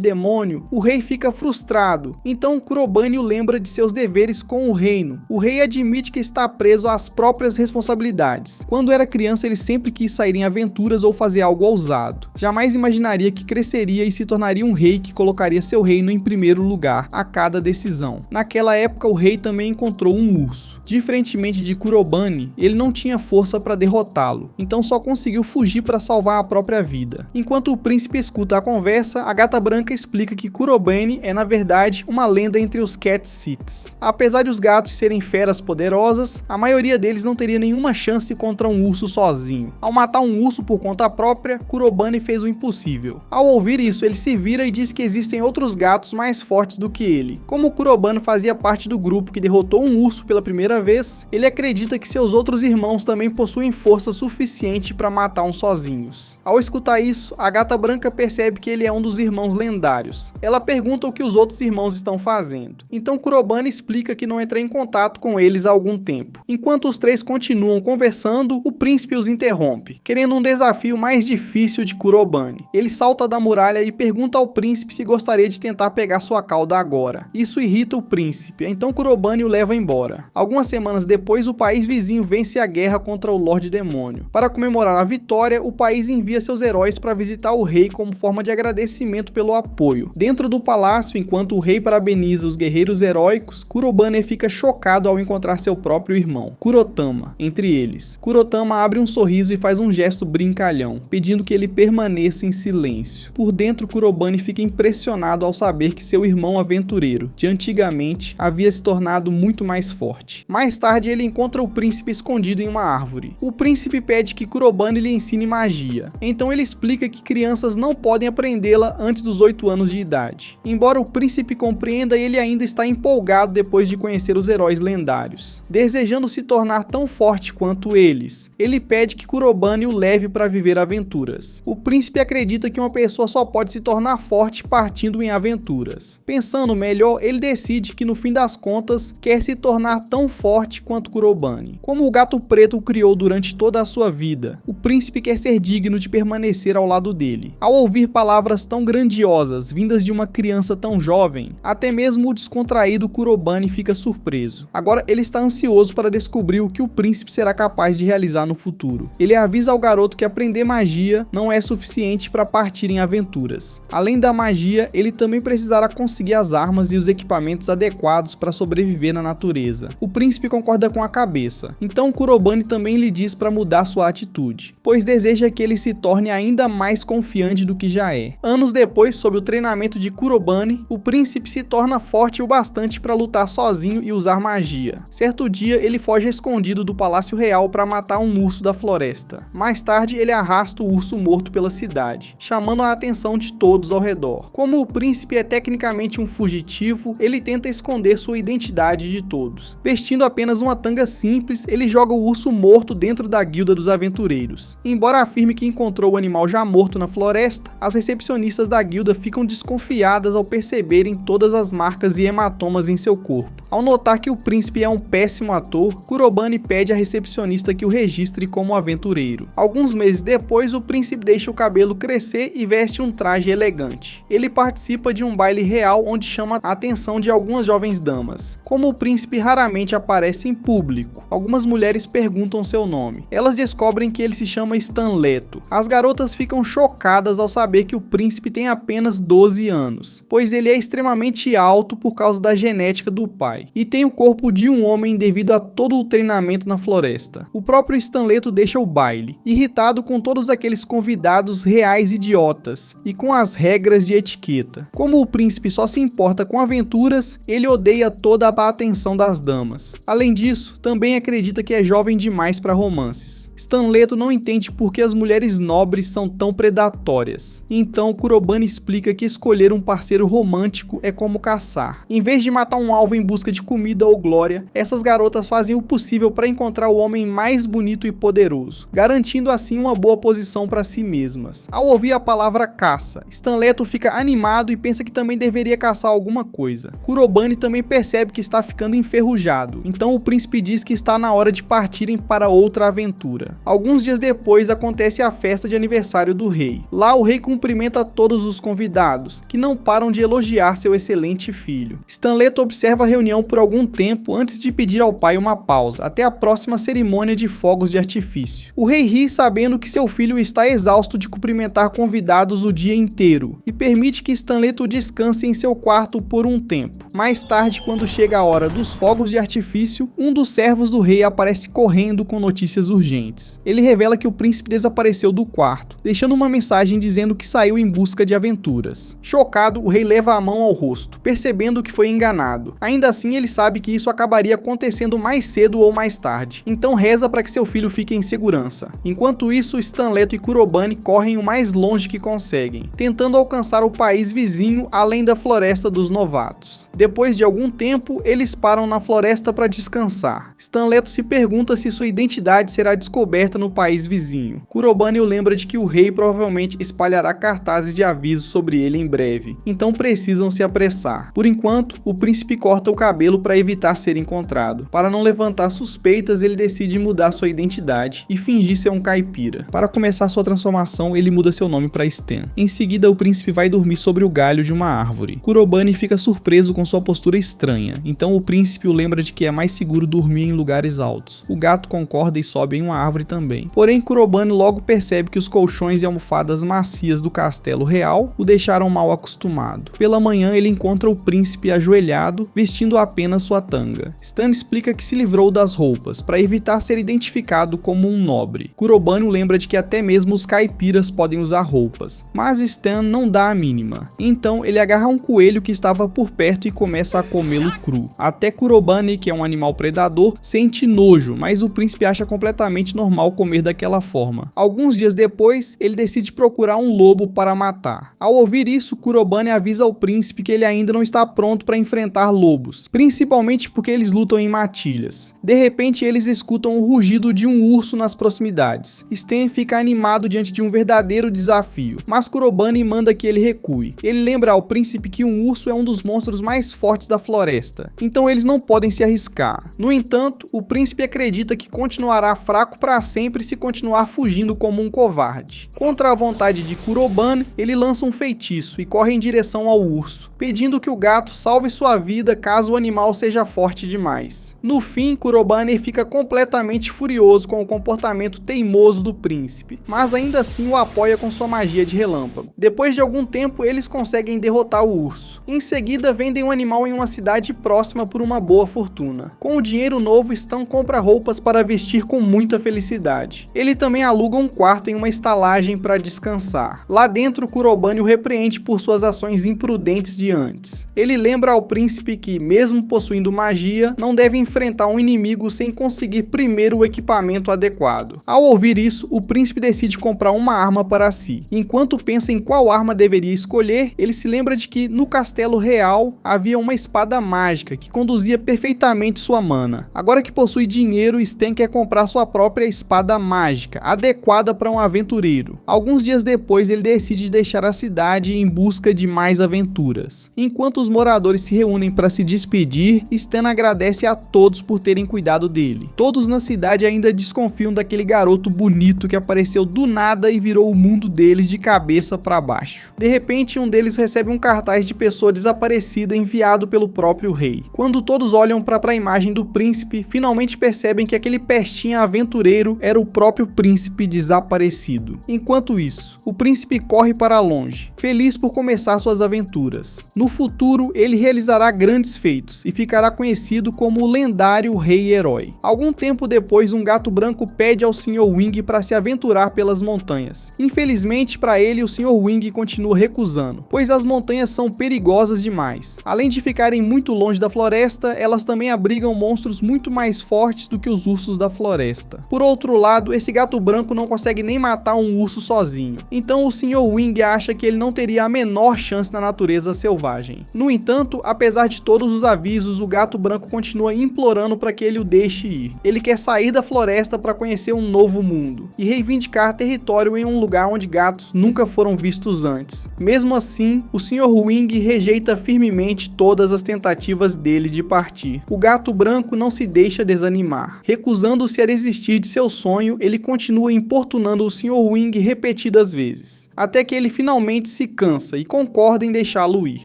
A: Demônio, o rei fica frustrado, então Kurobane o lembra de seus deveres com o reino. O rei admite que está preso às próprias responsabilidades. Quando era criança, ele sempre quis sair em aventuras ou fazer algo ousado. Jamais imaginaria que cresceria e se tornaria um rei que colocaria seu reino em primeiro lugar a cada decisão. Naquela época, o rei também encontrou um urso. Diferentemente de Kurobane, ele não tinha força para derrotá-lo, então só conseguiu fugir para salvar a própria vida. Enquanto o príncipe escuta a conversa, a Gata Branca explica que Kurobane é na verdade uma lenda entre os Cat Siths. Apesar de os gatos serem feras poderosas, a maioria deles não teria nenhuma chance contra um urso sozinho. Ao matar um urso por conta própria, Kurobane fez o impossível. Ao ouvir isso, ele se vira e diz que existem outros gatos mais fortes do que ele. Como Kurobane fazia parte do grupo que derrotou um urso pela primeira vez, ele acredita que seus outros irmãos também possuem força suficiente para matar uns sozinhos. Ao escutar isso, a Gata Branca percebe que ele é um dos irmãos lendários. Ela pergunta o que os outros irmãos estão fazendo. Então Kurobane explica que não entra em contato com eles há algum tempo. Enquanto os três continuam conversando, o príncipe os interrompe, querendo um desafio mais difícil de Kurobane. Ele salta da muralha e pergunta ao príncipe se gostaria de tentar pegar sua cauda agora. Isso irrita o príncipe, então Kurobane o leva embora. Algumas semanas depois, o país vizinho vence a guerra contra o Lorde Demônio. Para comemorar a vitória, o país envia seus heróis para visitar o rei como forma de agradecimento pelo apoio. Dentro do palácio, enquanto o rei parabeniza os guerreiros heróicos, Kurobane fica chocado ao encontrar seu próprio irmão, Kurotama, entre eles. Kurotama abre um sorriso e faz um gesto brincalhão, pedindo que ele permaneça em silêncio. Por dentro, Kurobane fica impressionado ao saber que seu irmão aventureiro, de antigamente, havia se tornado muito mais forte. Mais tarde, ele encontra o príncipe escondido em uma árvore. O príncipe pede que Kurobane lhe ensine magia. Então ele explica que crianças não podem aprendê-la antes dos 8 anos de idade. Embora o príncipe compreenda, ele ainda está empolgado depois de conhecer os heróis lendários. Desejando se tornar tão forte quanto eles, ele pede que Kurobane o leve para viver aventuras. O príncipe acredita que uma pessoa só pode se tornar forte partindo em aventuras. Pensando melhor, ele decide que no fim das contas, quer se tornar tão forte quanto Kurobane. Como o Gato Preto o criou durante toda a sua vida, o príncipe quer ser digno de permanecer ao lado dele. Ao ouvir palavras tão grandiosas vindas de uma criança tão jovem, até mesmo o descontraído Kurobane fica surpreso. Agora ele está ansioso para descobrir o que o príncipe será capaz de realizar no futuro. Ele avisa ao garoto que aprender magia não é suficiente para partir em aventuras. Além da magia, ele também precisará conseguir as armas e os equipamentos adequados para sobreviver na natureza. O príncipe concorda com a cabeça, então Kurobane também lhe diz para mudar sua atitude, pois deseja que ele se torne ainda mais confiante do que já é. Anos depois, sob o treinamento de Kurobane, o príncipe se torna forte o bastante para lutar sozinho e usar magia. Certo dia, ele foge escondido do Palácio Real para matar um urso da floresta. Mais tarde, ele arrasta o urso morto pela cidade, chamando a atenção de todos ao redor. Como o príncipe é tecnicamente um fugitivo, ele tenta esconder sua identidade de todos. Vestindo apenas uma tanga simples, ele joga o urso morto dentro da guilda dos aventureiros. Embora afirme que encontrou o animal já morto na floresta, as recepcionistas da guilda ficam desconfiadas ao perceberem todas as marcas e hematomas em seu corpo. Ao notar que o príncipe é um péssimo ator, Kurobane pede à recepcionista que o registre como aventureiro. Alguns meses depois, o príncipe deixa o cabelo crescer e veste um traje elegante. Ele participa de um baile real onde chama a atenção de algumas jovens damas. Como o príncipe raramente aparece em público, algumas mulheres perguntam seu nome. Elas descobrem que ele se chama Stanleto. As garotas ficam chocadas ao saber que o príncipe tem apenas 12 anos, pois ele é extremamente alto por causa da genética do pai, e tem o corpo de um homem devido a todo o treinamento na floresta. O próprio Stanleto deixa o baile, irritado com todos aqueles convidados reais idiotas, e com as regras de etiqueta. Como o príncipe só se importa com aventuras, ele odeia toda a atenção das damas. Além disso, também acredita que é jovem demais para romances. Stanleto não entende por que as mulheres nobres são tão predatórias. Então Kurobane explica que escolher um parceiro romântico é como caçar. Em vez de matar um alvo em busca de comida ou glória, essas garotas fazem o possível para encontrar o homem mais bonito e poderoso, garantindo assim uma boa posição para si mesmas. Ao ouvir a palavra caça, Stan Leto fica animado e pensa que também deveria caçar alguma coisa. Kurobane também percebe que está ficando enferrujado, então o príncipe diz que está na hora de partirem para outra aventura. Alguns dias depois acontece a festa de aniversário do rei. Lá o rei cumprimenta todos os convidados, que não param de elogiar seu excelente filho. Stan Leto observa a reunião por algum tempo antes de pedir ao pai uma pausa, até a próxima cerimônia de fogos de artifício. O rei ri sabendo que seu filho está exausto de cumprimentar convidados o dia inteiro, e permite que Stan Leto descanse em seu quarto por um tempo. Mais tarde, quando chega a hora dos fogos de artifício, um dos servos do rei aparece correndo com notícias urgentes. Ele revela que o príncipe desapareceu do quarto, deixando uma mensagem dizendo que saiu em busca de aventuras. Chocado, o rei leva a mão ao rosto, percebendo que foi enganado. Ainda assim, ele sabe que isso acabaria acontecendo mais cedo ou mais tarde, então reza para que seu filho fique em segurança. Enquanto isso, Stan Leto e Kurobane correm o mais longe que conseguem, tentando alcançar o país vizinho além da Floresta dos Novatos. Depois de algum tempo, eles param na floresta para descansar. Stan Leto se pergunta se sua identidade será descoberta no país vizinho. Kurobane o lembra de que o rei provavelmente espalhará cartazes de aviso sobre ele em breve, então precisam se apressar. Por enquanto, o príncipe corta o cabelo para evitar ser encontrado. Para não levantar suspeitas, ele decide mudar sua identidade e fingir ser um caipira. Para começar sua transformação, ele muda seu nome para Stan. Em seguida, o príncipe vai dormir sobre o galho de uma árvore. Kurobane fica surpreso com sua postura estranha, então o príncipe o lembra de que é mais seguro dormir em lugares altos. O gato concorda e sobe em uma árvore também. Porém, Kurobane logo percebe que os colchões e almofadas macias do castelo real o deixaram mal acostumado. Pela manhã, ele encontra o príncipe ajoelhado, vestindo apenas sua tanga. Stan explica que se livrou das roupas, para evitar ser identificado como um nobre. Kurobane o lembra de que até mesmo os caipiras podem usar roupas, mas Stan não dá a mínima. Então, ele agarra um coelho que estava por perto e começa a comê-lo cru. Até Kurobane, que é um animal predador, sente nojo, mas o príncipe acha completamente normal comer daquela forma. Alguns dias depois, ele decide procurar um lobo para matar. Ao ouvir isso, Kurobane avisa ao príncipe que ele ainda não está pronto para enfrentar lobos, principalmente porque eles lutam em matilhas. De repente, eles escutam o rugido de um urso nas proximidades. Stan fica animado diante de um verdadeiro desafio, mas Kurobane manda que ele recue. Ele lembra ao príncipe que um urso é um dos monstros mais fortes da floresta, então eles não podem se arriscar. No entanto, o príncipe acredita que continuará fraco para sempre se continuar fugindo como um covarde. Contra a vontade de Kurobane, ele lança um feitiço e corre em direção ao urso, pedindo que o gato salve sua vida caso o animal seja forte demais. No fim, Kurobane fica completamente furioso com o comportamento teimoso do príncipe, mas ainda assim o apoia com sua magia de relâmpago. Depois de algum tempo, eles conseguem derrotar o urso. Em seguida, vendem o animal em uma cidade próxima por uma boa fortuna. Com o dinheiro novo, Stan compra roupas para vestir com muita felicidade. Ele também aluga um quarto em uma estalagem para descansar. Lá dentro, Kurobane o repreende por suas ações imprudentes de antes. Ele lembra ao príncipe que, mesmo possuindo magia, não deve enfrentar um inimigo sem conseguir primeiro o equipamento adequado. Ao ouvir isso, o príncipe decide comprar uma arma para si. Enquanto pensa em qual arma deveria escolher, ele se lembra de que no castelo real havia uma espada mágica que conduzia perfeitamente sua mana. Agora que possui dinheiro, Stan quer comprar sua própria espada mágica, adequada para um aventureiro. Alguns dias depois, ele decide deixar a cidade em busca de mais aventuras. Enquanto os moradores se reúnem para se despedir, Stan agradece a todos por terem cuidado dele. Todos na cidade ainda desconfiam daquele garoto bonito que apareceu do nada e virou o mundo deles de cabeça para baixo. De repente, um deles recebe um cartaz de pessoa desaparecida enviado pelo próprio rei. Quando todos olham para a imagem do príncipe, finalmente percebem que aquele pestinha aventureiro era o próprio príncipe desaparecido. Enquanto isso, o príncipe corre para longe, feliz por começar suas aventuras. No futuro, ele realizará grandes feitos e ficará conhecido como o lendário rei-herói. Algum tempo depois, um gato branco pede ao Sr. Wing para se aventurar pelas montanhas. Infelizmente para ele, o Sr. Wing continua recusando, pois as montanhas são perigosas demais. Além de ficarem muito longe da floresta, elas também abrigam monstros muito mais fortes do que os ursos da floresta. Por outro lado, esse gato branco não consegue nem matar um urso sozinho, então o Sr. Wing acha que ele não teria a menor chance na natureza selvagem. No entanto, apesar de todos os avisos, o gato branco continua implorando para que ele o deixe ir. Ele quer sair da floresta para conhecer um novo mundo e reivindicar território em um lugar onde gatos nunca foram vistos antes. Mesmo assim, o Sr. Wing rejeita firmemente todas as tentativas dele de partir. O gato branco não se deixa desanimar. Recusando-se a desistir de seu sonho, ele continua importunando o Sr. Wing repetidas vezes, até que ele finalmente se cansa e concorda em deixá-lo ir.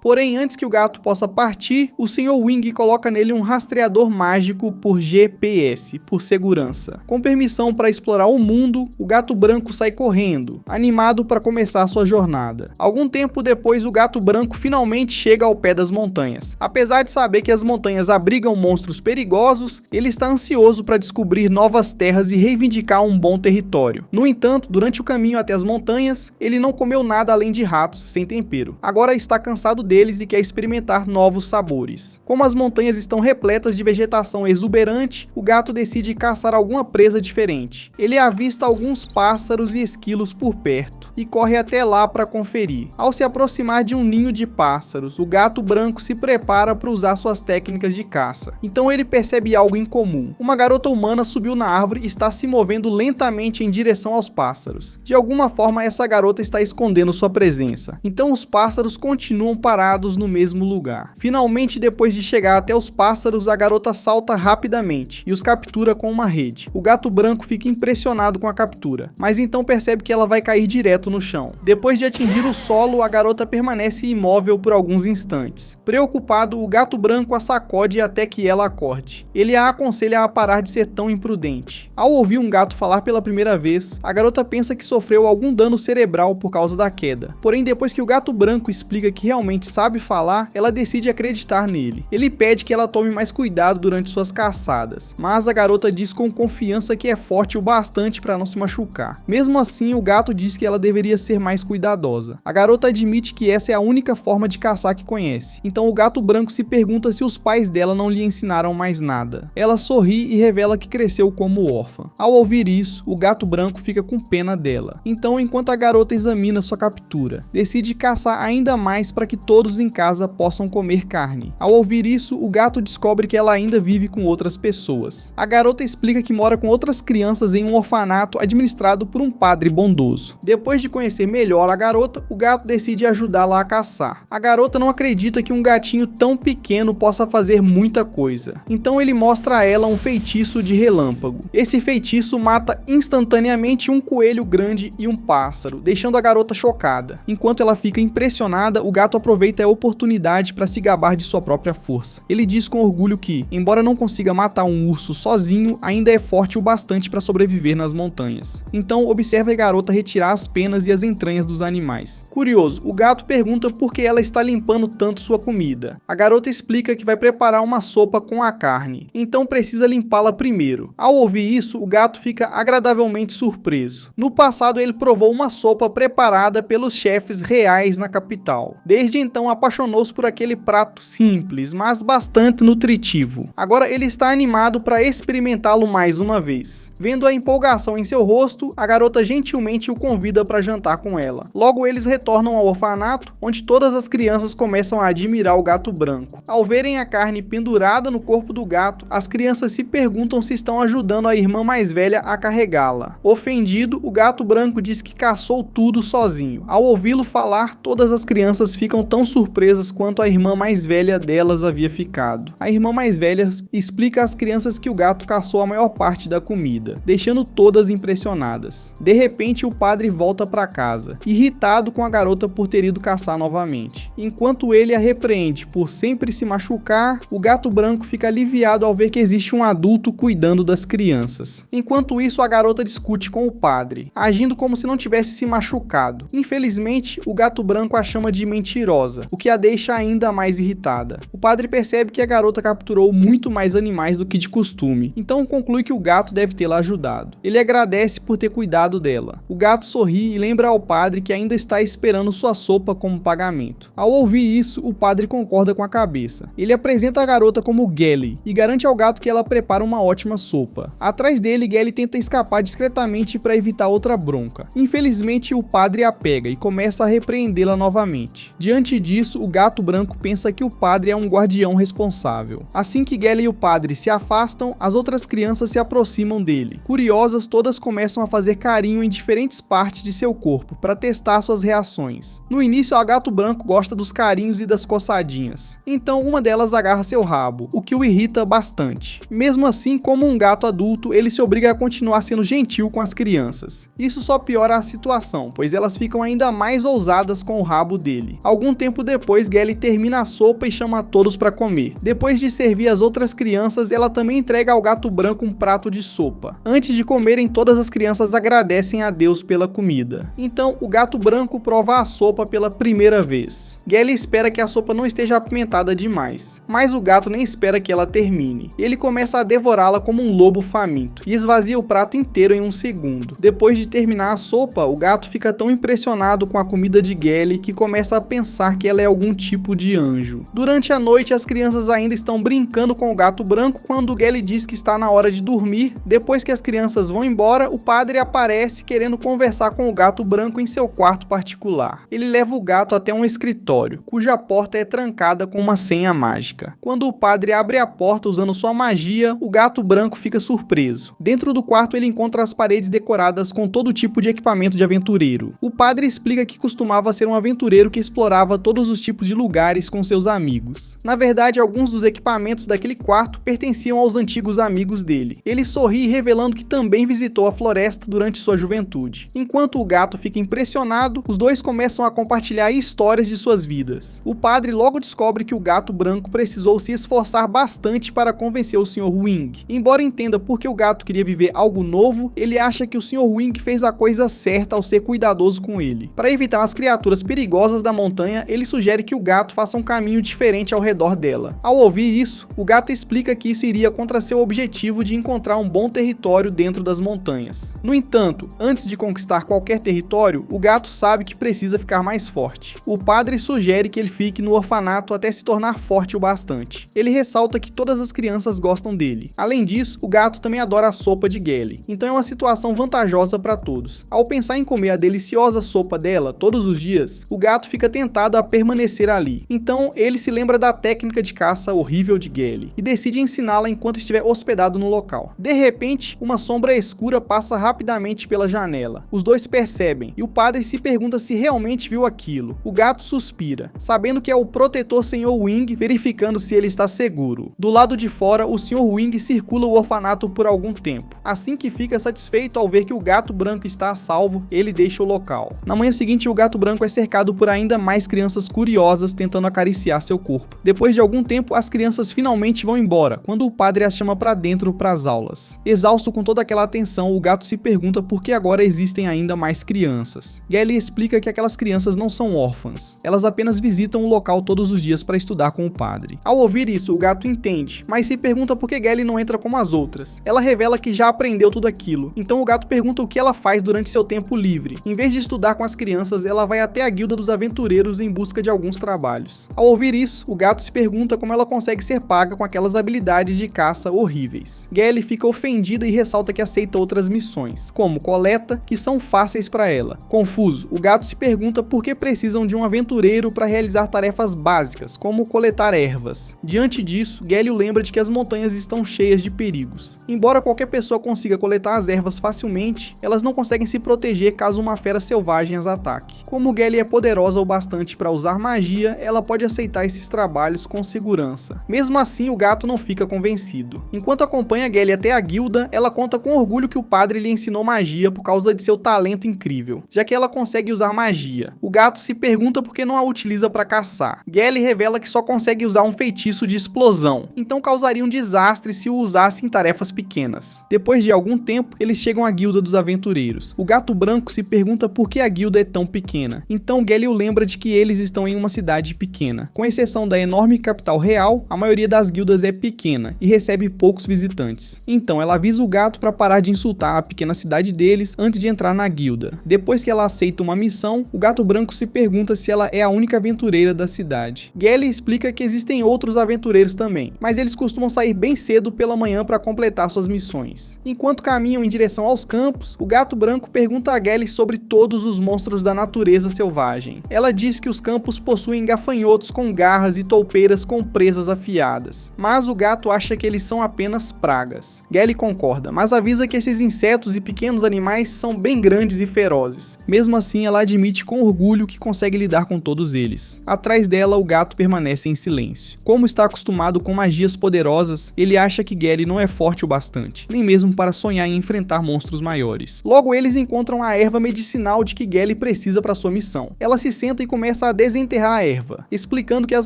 A: Porém, antes que o gato possa partir, o Sr. Wing coloca nele um rastreador mágico por GPS, por segurança. Com permissão para explorar o mundo, o gato branco sai correndo, animado para começar sua jornada. Algum tempo depois, o gato branco finalmente chega ao pé das montanhas. Apesar de saber que as montanhas abrigam monstros perigosos, ele está ansioso para descobrir novas terras e reivindicar um bom território. No entanto, durante o caminho até as montanhas, ele não comeu nada além de ratos sem tempero. Agora está cansado deles e quer experimentar novos sabores. Como as montanhas estão repletas de vegetação exuberante, o gato decide caçar alguma presa diferente. Ele avista alguns pássaros e esquilos por perto e corre até lá para conferir. Ao se aproximar de um ninho de pássaros, o gato branco se prepara para usar suas técnicas de caça. Então ele percebe algo incomum. Uma garota humana subiu na árvore e está se movendo lentamente em direção aos pássaros. De alguma forma, essa garota está escondendo sua presença. Então os pássaros continuam parados no mesmo lugar. Finalmente, depois de chegar até os pássaros, a garota salta rapidamente e os captura com uma rede. O gato branco fica impressionado com a captura, mas então percebe que ela vai cair direto no chão. Depois de atingir o solo, a garota permanece imóvel por alguns instantes. Preocupado, o gato branco a sacode até que ela acorde. Ele a aconselha a parar de ser tão imprudente. Ao ouvir um gato falar pela primeira vez, a garota pensa que sofreu algum dano cerebral por causa da queda. Porém, depois que o gato branco explica que realmente sabe falar, ela decide acreditar nele. Ele pede que ela tome mais cuidado durante suas caçadas, mas a garota diz com confiança que é forte o bastante para não se machucar. Mesmo assim, o gato diz que ela deveria ser mais cuidadosa. A garota admite que essa é a única forma de caçar que conhece. Então o gato branco se pergunta se os pais dela não lhe ensinaram mais nada. Ela sorri e revela que cresceu como órfã. Ao ouvir isso, o gato branco fica com pena dela. Então, enquanto a garota examina sua captura, decide caçar ainda mais para que todos em casa possam comer carne. Ao ouvir isso, o gato descobre que ela ainda vive com outras pessoas. A garota explica que mora com outras crianças em um orfanato administrado por um padre bondoso. Depois de conhecer melhor a garota, o gato decide ajudá-la a caçar. A garota não acredita que um gatinho tão pequeno possa fazer muita coisa. Então ele mostra a ela um feitiço de relâmpago. Esse feitiço mata instantaneamente um coelho grande e um pássaro, deixando a garota chocada. Enquanto ela fica impressionada, o gato aproveita a oportunidade para se gabar de sua própria força. Ele diz com orgulho que, embora não consiga matar um urso sozinho, ainda é forte o bastante para sobreviver nas montanhas. Então observa a garota retirar as penas e as entranhas dos animais. Curioso, o gato pergunta por que ela está limpando tanto sua comida. A garota explica que vai preparar uma sopa com a carne, então precisa limpá-la primeiro. Ao ouvir isso, o gato fica agradavelmente surpreso. No passado, ele provou uma sopa preparada pelos chefes reais na capital. Desde então, apaixonou-se por aquele prato simples, mas bastante nutritivo. Agora ele está animado para experimentá-lo mais uma vez. Vendo a empolgação em seu rosto, a garota gentilmente o convida para jantar com ela. Logo eles retornam ao orfanato, onde todas as crianças começam a admirar o gato branco. Ao verem a carne pendurada no corpo do gato, as crianças se perguntam se estão ajudando a irmã mais velha a carregá-la. Ofendido, o gato branco diz que caçou tudo sozinho. Ao ouvi-lo falar, todas as crianças ficam tão surpresas quanto a irmã mais velha delas havia ficado. A irmã mais velha explica às crianças que o gato caçou a maior parte da comida, deixando todas impressionadas. De repente, o padre volta para casa, irritado com a garota por ter ido caçar novamente. Enquanto ele a repreende por sempre se machucar, o gato branco fica aliviado ao ver que existe um adulto cuidando das crianças. Enquanto isso, a garota discute com o padre, agindo como se não tivesse se machucado. Infelizmente, o gato branco a chama de mentirosa, o que a deixa ainda mais irritada. O padre percebe que a garota capturou muito mais animais do que de costume, então conclui que o gato deve tê-la ajudado. Ele agradece por ter cuidado dela. O gato sorri e lembra ao padre que ainda está esperando sua sopa como pagamento. Ao ouvir isso, o padre concorda com a cabeça. Ele apresenta a garota como Gelly e garante ao gato que ela prepara uma ótima sopa. Atrás dele, Gelly tenta escapar discretamente para evitar outra bronca. Infelizmente, o padre a pega e começa a repreendê-la novamente. Diante disso, o gato branco pensa que o padre é um guardião guardião responsável. Assim que Gelly e o padre se afastam, as outras crianças se aproximam dele. Curiosas, todas começam a fazer carinho em diferentes partes de seu corpo, para testar suas reações. No início, a Gato Branco gosta dos carinhos e das coçadinhas, então uma delas agarra seu rabo, o que o irrita bastante. Mesmo assim, como um gato adulto, ele se obriga a continuar sendo gentil com as crianças. Isso só piora a situação, pois elas ficam ainda mais ousadas com o rabo dele. Algum tempo depois, Gelly termina a sopa e chama todos para comer. Depois de servir as outras crianças, ela também entrega ao Gato Branco um prato de sopa. Antes de comerem, todas as crianças agradecem a Deus pela comida. Então, o Gato Branco prova a sopa pela primeira vez. Gelly espera que a sopa não esteja apimentada demais, mas o gato nem espera que ela termine. Ele começa a devorá-la como um lobo faminto e esvazia o prato inteiro em um segundo. Depois de terminar a sopa, o gato fica tão impressionado com a comida de Gelly que começa a pensar que ela é algum tipo de anjo. Durante a noite, as crianças ainda estão brincando com o Gato Branco quando Gelly diz que está na hora de dormir. Depois que as crianças vão embora, o padre aparece querendo conversar com o Gato Branco em seu quarto particular. Ele leva o gato até um escritório, cuja porta é trancada com uma senha mágica. Quando o padre abre a porta usando sua magia, o Gato Branco fica surpreso. Dentro do quarto, ele encontra as paredes decoradas com todo tipo de equipamento de aventureiro. O padre explica que costumava ser um aventureiro que explorava todos os tipos de lugares com seus amigos. Na verdade, alguns dos equipamentos daquele quarto pertenciam aos antigos amigos dele. Ele sorri, revelando que também visitou a floresta durante sua juventude. Enquanto o gato fica impressionado, os dois começam a compartilhar histórias de suas vidas. O padre logo descobre que o Gato Branco precisou se esforçar bastante para convencer o Sr. Wing. Embora entenda por que o gato queria viver algo novo, ele acha que o Sr. Wing fez a coisa certa ao ser cuidadoso com ele. Para evitar as criaturas perigosas da montanha, ele sugere que o gato faça um caminho diferente ao redor dela. Ao ouvir isso, o gato explica que isso iria contra seu objetivo de encontrar um bom território dentro das montanhas. No entanto, antes de conquistar qualquer território, o gato sabe que precisa ficar mais forte. O padre sugere que ele fique no orfanato até se tornar forte o bastante. Ele ressalta que todas as crianças gostam dele. Além disso, o gato também adora a sopa de Gelly, então é uma situação vantajosa para todos. Ao pensar em comer a deliciosa sopa dela todos os dias, o gato fica tentado a permanecer ali. Então ele se lembra da técnica de caça horrível de Gelly e decide ensiná-la enquanto estiver hospedado no local. De repente, uma sombra escura passa rapidamente pela janela. Os dois percebem e o padre se pergunta se realmente viu aquilo. O gato suspira, sabendo que é o protetor Sr. Wing, verificando se ele está seguro. Do lado de fora, o Sr. Wing circula o orfanato por algum tempo. Assim que fica satisfeito ao ver que o Gato Branco está a salvo, ele deixa o local. Na manhã seguinte, o Gato Branco é cercado por ainda mais crianças curiosas tentando acariciar seu corpo. Depois de algum tempo, as crianças finalmente vão embora, quando o padre as chama para dentro para as aulas. Exausto com toda aquela atenção, o gato se pergunta por que agora existem ainda mais crianças. Gelly explica que aquelas crianças não são órfãs, elas apenas visitam o local todos os dias para estudar com o padre. Ao ouvir isso, o gato entende, mas se pergunta por que Gelly não entra como as outras. Ela revela que já aprendeu tudo aquilo, então o gato pergunta o que ela faz durante seu tempo livre. Em vez de estudar com as crianças, ela vai até a guilda dos aventureiros em busca de alguns trabalhos. Ao ouvir isso, o gato se pergunta como ela consegue ser paga com aquelas habilidades de caça horríveis. Gelly fica ofendida e ressalta que aceita outras missões, como coleta, que são fáceis para ela. Confuso, o gato se pergunta por que precisam de um aventureiro para realizar tarefas básicas, como coletar ervas. Diante disso, Gelly lembra de que as montanhas estão cheias de perigos. Embora qualquer pessoa consiga coletar as ervas facilmente, elas não conseguem se proteger caso uma fera selvagem as ataque. Como Gelly é poderosa o bastante para usar magia, ela pode aceitar esses trabalhos com segurança. Mesmo assim, o gato não fica convencido. Enquanto acompanha Gelly até a guilda, ela conta com orgulho que o padre lhe ensinou magia por causa de seu talento incrível, já que ela consegue usar magia. O gato se pergunta por que não a utiliza para caçar. Gelly revela que só consegue usar um feitiço de explosão, então causaria um desastre se o usasse em tarefas pequenas. Depois de algum tempo, eles chegam à guilda dos aventureiros. O Gato Branco se pergunta por que a guilda é tão pequena, então Gelly o lembra de que eles estão em uma cidade pequena. Com exceção da enorme capital real, a maioria das guildas é pequena e recebe poucos visitantes. Então ela avisa o gato para parar de insultar a pequena cidade deles antes de entrar na guilda. Depois que ela aceita uma missão, o Gato Branco se pergunta se ela é a única aventureira da cidade. Gelly explica que existem outros aventureiros também, mas eles costumam sair bem cedo pela manhã para completar suas missões. Enquanto caminham em direção aos campos, o Gato Branco pergunta a Gelly sobre todos os monstros da natureza selvagem. Ela diz que os campos possuem gafanhotos com garras e tropeiras com presas afiadas, mas o gato acha que eles são apenas pragas. Gelly concorda, mas avisa que esses insetos e pequenos animais são bem grandes e ferozes. Mesmo assim, ela admite com orgulho que consegue lidar com todos eles. Atrás dela, o gato permanece em silêncio. Como está acostumado com magias poderosas, ele acha que Gelly não é forte o bastante, nem mesmo para sonhar em enfrentar monstros maiores. Logo, eles encontram a erva medicinal de que Gelly precisa para sua missão. Ela se senta e começa a desenterrar a erva, explicando que as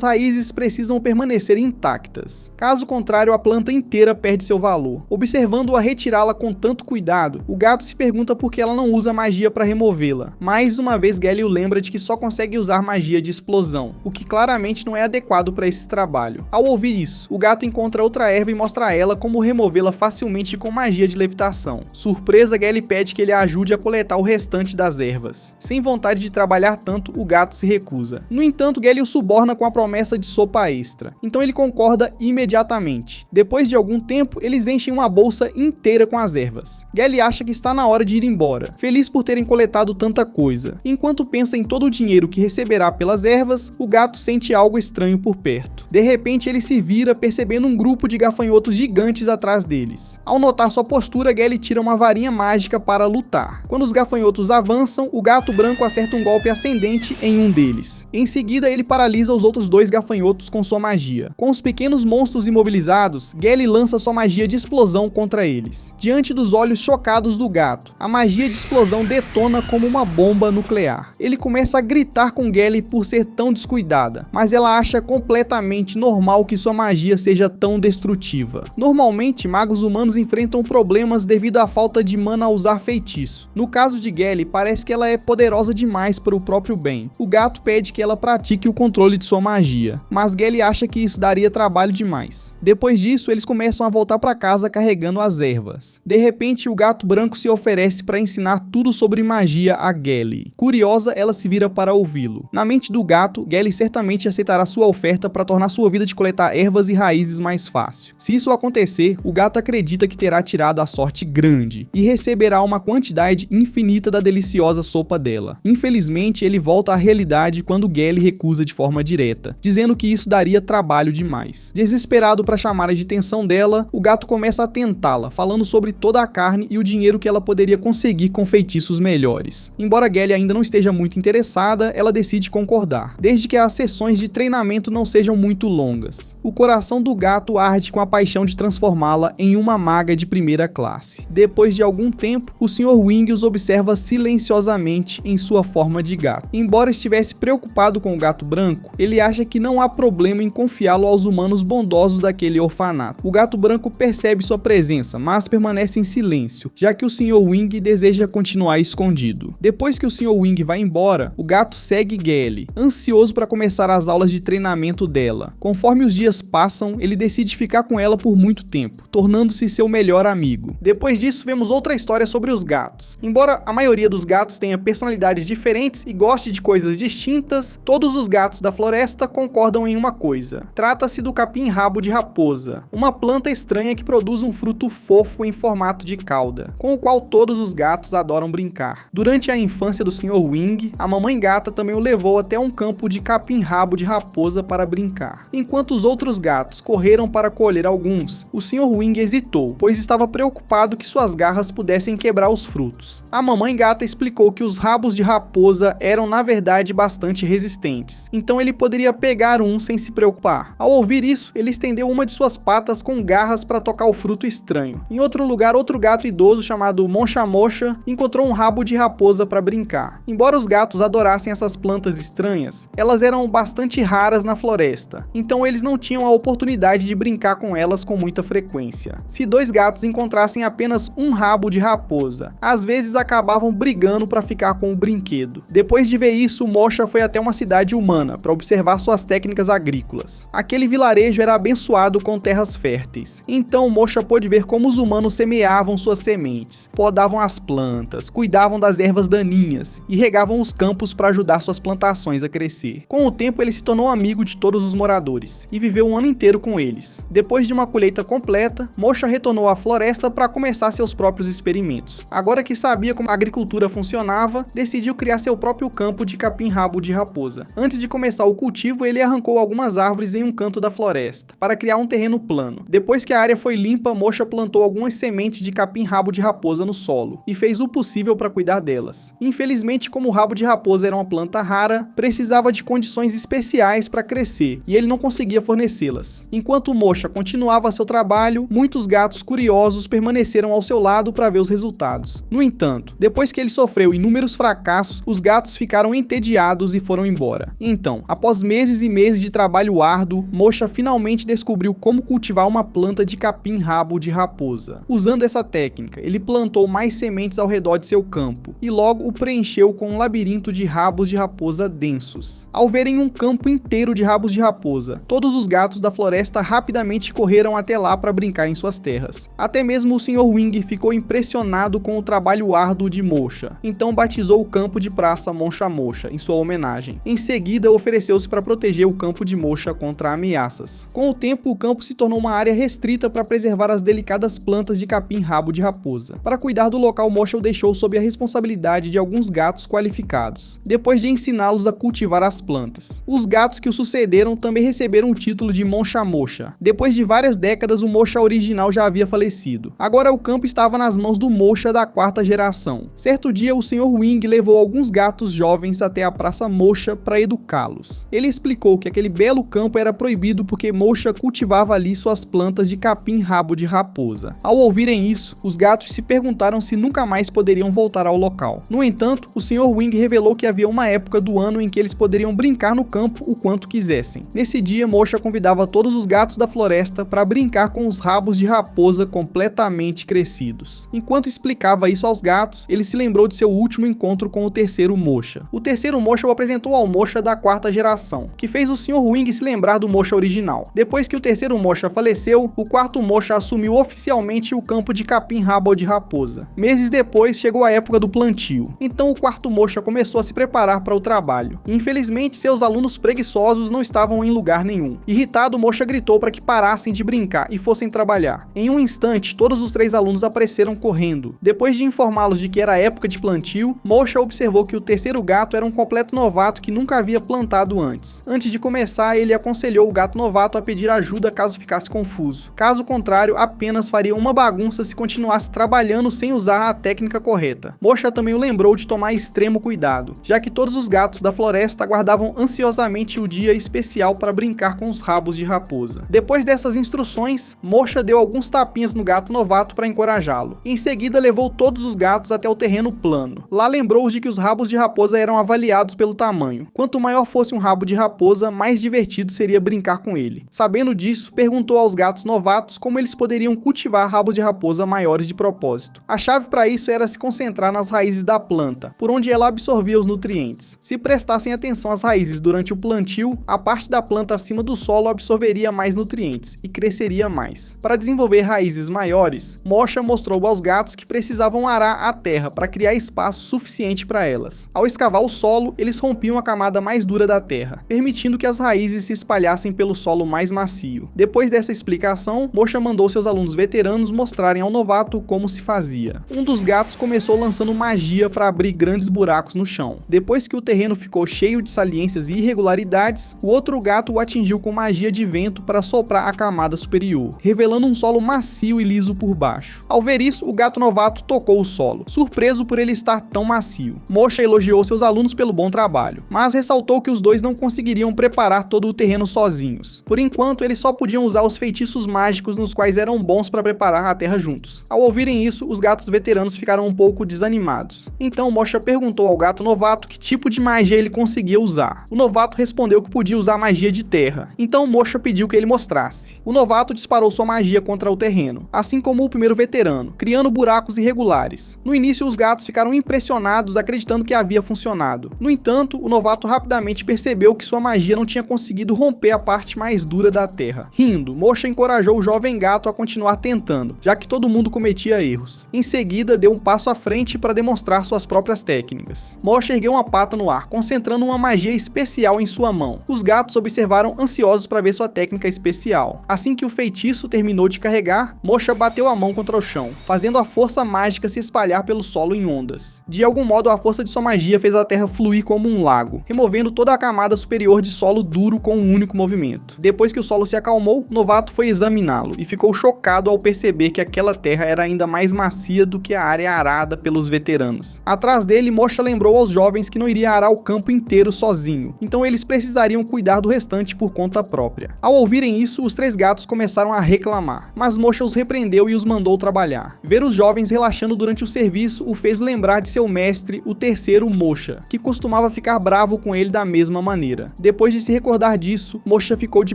A: raízes precisam permanecer intactas. Caso contrário, a planta inteira perde seu valor. Observando-a retirá-la com tanto cuidado, o gato se pergunta por que ela não usa magia para removê-la. Mais uma vez, Gelly o lembra de que só consegue usar magia de explosão, o que claramente não é adequado para esse trabalho. Ao ouvir isso, o gato encontra outra erva e mostra a ela como removê-la facilmente com magia de levitação. Surpresa, Gelly pede que ele a ajude a coletar o restante das ervas. Sem vontade de trabalhar tanto, o gato se recusa. No entanto, Gelly o suborna com a promessa de sopa extra, então ele concorda imediatamente. Depois de algum tempo, eles enchem uma bolsa inteira com as ervas. Gelly acha que está na hora de ir embora, feliz por terem coletado tanta coisa. Enquanto pensa em todo o dinheiro que receberá pelas ervas, o gato sente algo estranho por perto. De repente, ele se vira, percebendo um grupo de gafanhotos gigantes atrás deles. Ao notar sua postura, Gelly tira uma varinha mágica para lutar. Quando os gafanhotos avançam, o gato branco acerta um golpe ascendente em um deles. Em seguida, ele paralisa os outros dois gafanhotos com sua magia. Com os pequenos monstros imobilizados, Gelly lança sua magia de explosão contra eles. Diante dos olhos chocados do gato, a magia de explosão detona como uma bomba nuclear. Ele começa a gritar com Gelly por ser tão descuidada, mas ela acha completamente normal que sua magia seja tão destrutiva. Normalmente, magos humanos enfrentam problemas devido à falta de mana ao usar feitiço. No caso de Gelly, parece que ela é poderosa demais para o próprio bem. O gato pede que ela pratique o controle de sua magia, mas Gelly acha que isso daria trabalho demais. Depois disso, eles começam a voltar para casa carregando as ervas. De repente, o gato branco se oferece para ensinar tudo sobre magia a Gelly. Curiosa, ela se vira para ouvi-lo. Na mente do gato, Gelly certamente aceitará sua oferta para tornar sua vida de coletar ervas e raízes mais fácil. Se isso acontecer, o gato acredita que terá tirado a sorte grande e receberá uma quantidade infinita da deliciosa sopa dela. Infelizmente, ele volta à realidade quando Gelly recusa de forma direta, dizendo que isso daria trabalho demais. Desesperado para chamar a atenção dela, o gato começa a tentá-la, falando sobre toda a carne e o dinheiro que ela poderia conseguir com feitiços melhores. Embora Gelly ainda não esteja muito interessada, ela decide concordar, desde que as sessões de treinamento não sejam muito longas. O coração do gato arde com a paixão de transformá-la em uma maga de primeira classe. Depois de algum tempo, o Sr. Wing os observa silenciosamente em sua forma de gato. Embora estivesse preocupado com o gato branco, ele acha que não há problema em confiá-lo aos humanos bondosos daquele orfanato. O gato branco percebe sua presença, mas permanece em silêncio, já que o Sr. Wing deseja continuar escondido. Depois que o Sr. Wing vai embora, o gato segue Gelly, ansioso para começar as aulas de treinamento dela. Conforme os dias passam, ele decide ficar com ela por muito tempo, tornando-se seu melhor amigo. Depois disso, vemos outra história sobre os gatos. Embora a maioria dos gatos tenha personalidades diferentes e goste de coisas distintas, todos os gatos da floresta concordam em uma coisa. Trata-se do capim-rabo de raposa, uma planta estranha que produz um fruto fofo em formato de cauda, com o qual todos os gatos adoram brincar. Durante a infância do Sr. Wing, a mamãe gata também o levou até um campo de capim-rabo de raposa para brincar. Enquanto os outros gatos correram para colher alguns, o Sr. Wing hesitou, pois estava preocupado que suas garras pudessem quebrar os frutos. A mamãe gata explicou que os rabos de raposa eram na verdade bastante resistentes, então ele poderia pegar um sem se preocupar. Ao ouvir isso, ele estendeu uma de suas patas com garras para tocar o fruto estranho. Em outro lugar, outro gato idoso chamado Moncha Mocha encontrou um rabo de raposa para brincar. Embora os gatos adorassem essas plantas estranhas, elas eram bastante raras na floresta, então eles não tinham a oportunidade de brincar com elas com muita frequência. Se dois gatos encontrassem apenas um rabo de raposa, às vezes acabavam brigando para ficar com o brinquedo. Depois de ver isso, Mocha foi até uma cidade humana para observar suas técnicas agrícolas. Aquele vilarejo era abençoado com terras férteis, então Mocha pôde ver como os humanos semeavam suas sementes, podavam as plantas, cuidavam das ervas daninhas e regavam os campos para ajudar suas plantações a crescer. Com o tempo, ele se tornou amigo de todos os moradores e viveu um ano inteiro com eles. Depois de uma colheita completa, Mocha retornou à floresta para começar seus próprios experimentos. Agora que sabia como a agricultura funcionava, decidiu criar seu próprio campo de capim-rabo de raposa. Antes de começar o cultivo, ele arrancou colocou algumas árvores em um canto da floresta, para criar um terreno plano. Depois que a área foi limpa, Mocha plantou algumas sementes de capim-rabo de raposa no solo, e fez o possível para cuidar delas. Infelizmente, como o rabo de raposa era uma planta rara, precisava de condições especiais para crescer, e ele não conseguia fornecê-las. Enquanto Mocha continuava seu trabalho, muitos gatos curiosos permaneceram ao seu lado para ver os resultados. No entanto, depois que ele sofreu inúmeros fracassos, os gatos ficaram entediados e foram embora. Então, após meses e meses de trabalho árduo, Mocha finalmente descobriu como cultivar uma planta de capim-rabo de raposa. Usando essa técnica, ele plantou mais sementes ao redor de seu campo, e logo o preencheu com um labirinto de rabos de raposa densos. Ao verem um campo inteiro de rabos de raposa, todos os gatos da floresta rapidamente correram até lá para brincar em suas terras. Até mesmo o Sr. Wing ficou impressionado com o trabalho árduo de Mocha, então batizou o campo de Praça Moncha Mocha em sua homenagem. Em seguida, ofereceu-se para proteger o campo de Mocha contra ameaças. Com o tempo, o campo se tornou uma área restrita para preservar as delicadas plantas de capim-rabo de raposa. Para cuidar do local, Mocha o deixou sob a responsabilidade de alguns gatos qualificados, depois de ensiná-los a cultivar as plantas. Os gatos que o sucederam também receberam o título de Moncha Mocha. Depois de várias décadas, o Mocha original já havia falecido. Agora o campo estava nas mãos do Mocha da quarta geração. Certo dia, o Sr. Wing levou alguns gatos jovens até a Praça Mocha para educá-los. Ele explicou que aquele belo campo era proibido porque Mocha cultivava ali suas plantas de capim-rabo de raposa. Ao ouvirem isso, os gatos se perguntaram se nunca mais poderiam voltar ao local. No entanto, o Sr. Wing revelou que havia uma época do ano em que eles poderiam brincar no campo o quanto quisessem. Nesse dia, Mocha convidava todos os gatos da floresta para brincar com os rabos de raposa completamente crescidos. Enquanto explicava isso aos gatos, ele se lembrou de seu último encontro com o terceiro Mocha. O terceiro Mocha o apresentou ao Mocha da quarta geração, que fez o Sr. Wing se lembrar do Mocha original. Depois que o terceiro Mocha faleceu, o quarto Mocha assumiu oficialmente o campo de capim-rabo de raposa. Meses depois, chegou a época do plantio. Então o quarto Mocha começou a se preparar para o trabalho. Infelizmente, seus alunos preguiçosos não estavam em lugar nenhum. Irritado, Mocha gritou para que parassem de brincar e fossem trabalhar. Em um instante, todos os 3 alunos apareceram correndo. Depois de informá-los de que era a época de plantio, Mocha observou que o terceiro gato era um completo novato que nunca havia plantado antes. Antes de começar, ele aconselhou o gato novato a pedir ajuda caso ficasse confuso. Caso contrário, apenas faria uma bagunça se continuasse trabalhando sem usar a técnica correta. Mocha também o lembrou de tomar extremo cuidado, já que todos os gatos da floresta aguardavam ansiosamente o dia especial para brincar com os rabos de raposa. Depois dessas instruções, Mocha deu alguns tapinhas no gato novato para encorajá-lo. Em seguida, levou todos os gatos até o terreno plano. Lá lembrou-os de que os rabos de raposa eram avaliados pelo tamanho. Quanto maior fosse um rabo de raposa, mais divertido seria brincar com ele. Sabendo disso, perguntou aos gatos novatos como eles poderiam cultivar rabos de raposa maiores de propósito. A chave para isso era se concentrar nas raízes da planta, por onde ela absorvia os nutrientes. Se prestassem atenção às raízes durante o plantio, a parte da planta acima do solo absorveria mais nutrientes e cresceria mais. Para desenvolver raízes maiores, Mocha mostrou aos gatos que precisavam arar a terra para criar espaço suficiente para elas. Ao escavar o solo, eles rompiam a camada mais dura da terra, permitindo que as raízes se espalhassem pelo solo mais macio. Depois dessa explicação, Mocha mandou seus alunos veteranos mostrarem ao novato como se fazia. Um dos gatos começou lançando magia para abrir grandes buracos no chão. Depois que o terreno ficou cheio de saliências e irregularidades, o outro gato o atingiu com magia de vento para soprar a camada superior, revelando um solo macio e liso por baixo. Ao ver isso, o gato novato tocou o solo, surpreso por ele estar tão macio. Mocha elogiou seus alunos pelo bom trabalho, mas ressaltou que os dois não conseguiriam preparar todo o terreno sozinhos. Por enquanto, eles só podiam usar os feitiços mágicos nos quais eram bons para preparar a terra juntos. Ao ouvirem isso, os gatos veteranos ficaram um pouco desanimados. Então Mocha perguntou ao gato novato que tipo de magia ele conseguia usar. O novato respondeu que podia usar magia de terra. Então Mocha pediu que ele mostrasse. O novato disparou sua magia contra o terreno, assim como o primeiro veterano, criando buracos irregulares. No início, os gatos ficaram impressionados, acreditando que havia funcionado. No entanto, o novato rapidamente percebeu que sua magia não tinha conseguido romper a parte mais dura da terra. Rindo, Mocha encorajou o jovem gato a continuar tentando, já que todo mundo cometia erros. Em seguida, deu um passo à frente para demonstrar suas próprias técnicas. Mocha ergueu uma pata no ar, concentrando uma magia especial em sua mão. Os gatos observaram ansiosos para ver sua técnica especial. Assim que o feitiço terminou de carregar, Mocha bateu a mão contra o chão, fazendo a força mágica se espalhar pelo solo em ondas. De algum modo, a força de sua magia fez a terra fluir como um lago, removendo toda a camada superior de solo duro com um único movimento. Depois que o solo se acalmou, o novato foi examiná-lo e ficou chocado ao perceber que aquela terra era ainda mais macia do que a área arada pelos veteranos. Atrás dele, Mosha lembrou aos jovens que não iria arar o campo inteiro sozinho, então eles precisariam cuidar do restante por conta própria. Ao ouvirem isso, os três gatos começaram a reclamar, mas Mosha os repreendeu e os mandou trabalhar. Ver os jovens relaxando durante o serviço o fez lembrar de seu mestre, o terceiro Mosha, que costumava ficar bravo com ele da mesma maneira. Depois de se recordar disso, Mosha ficou de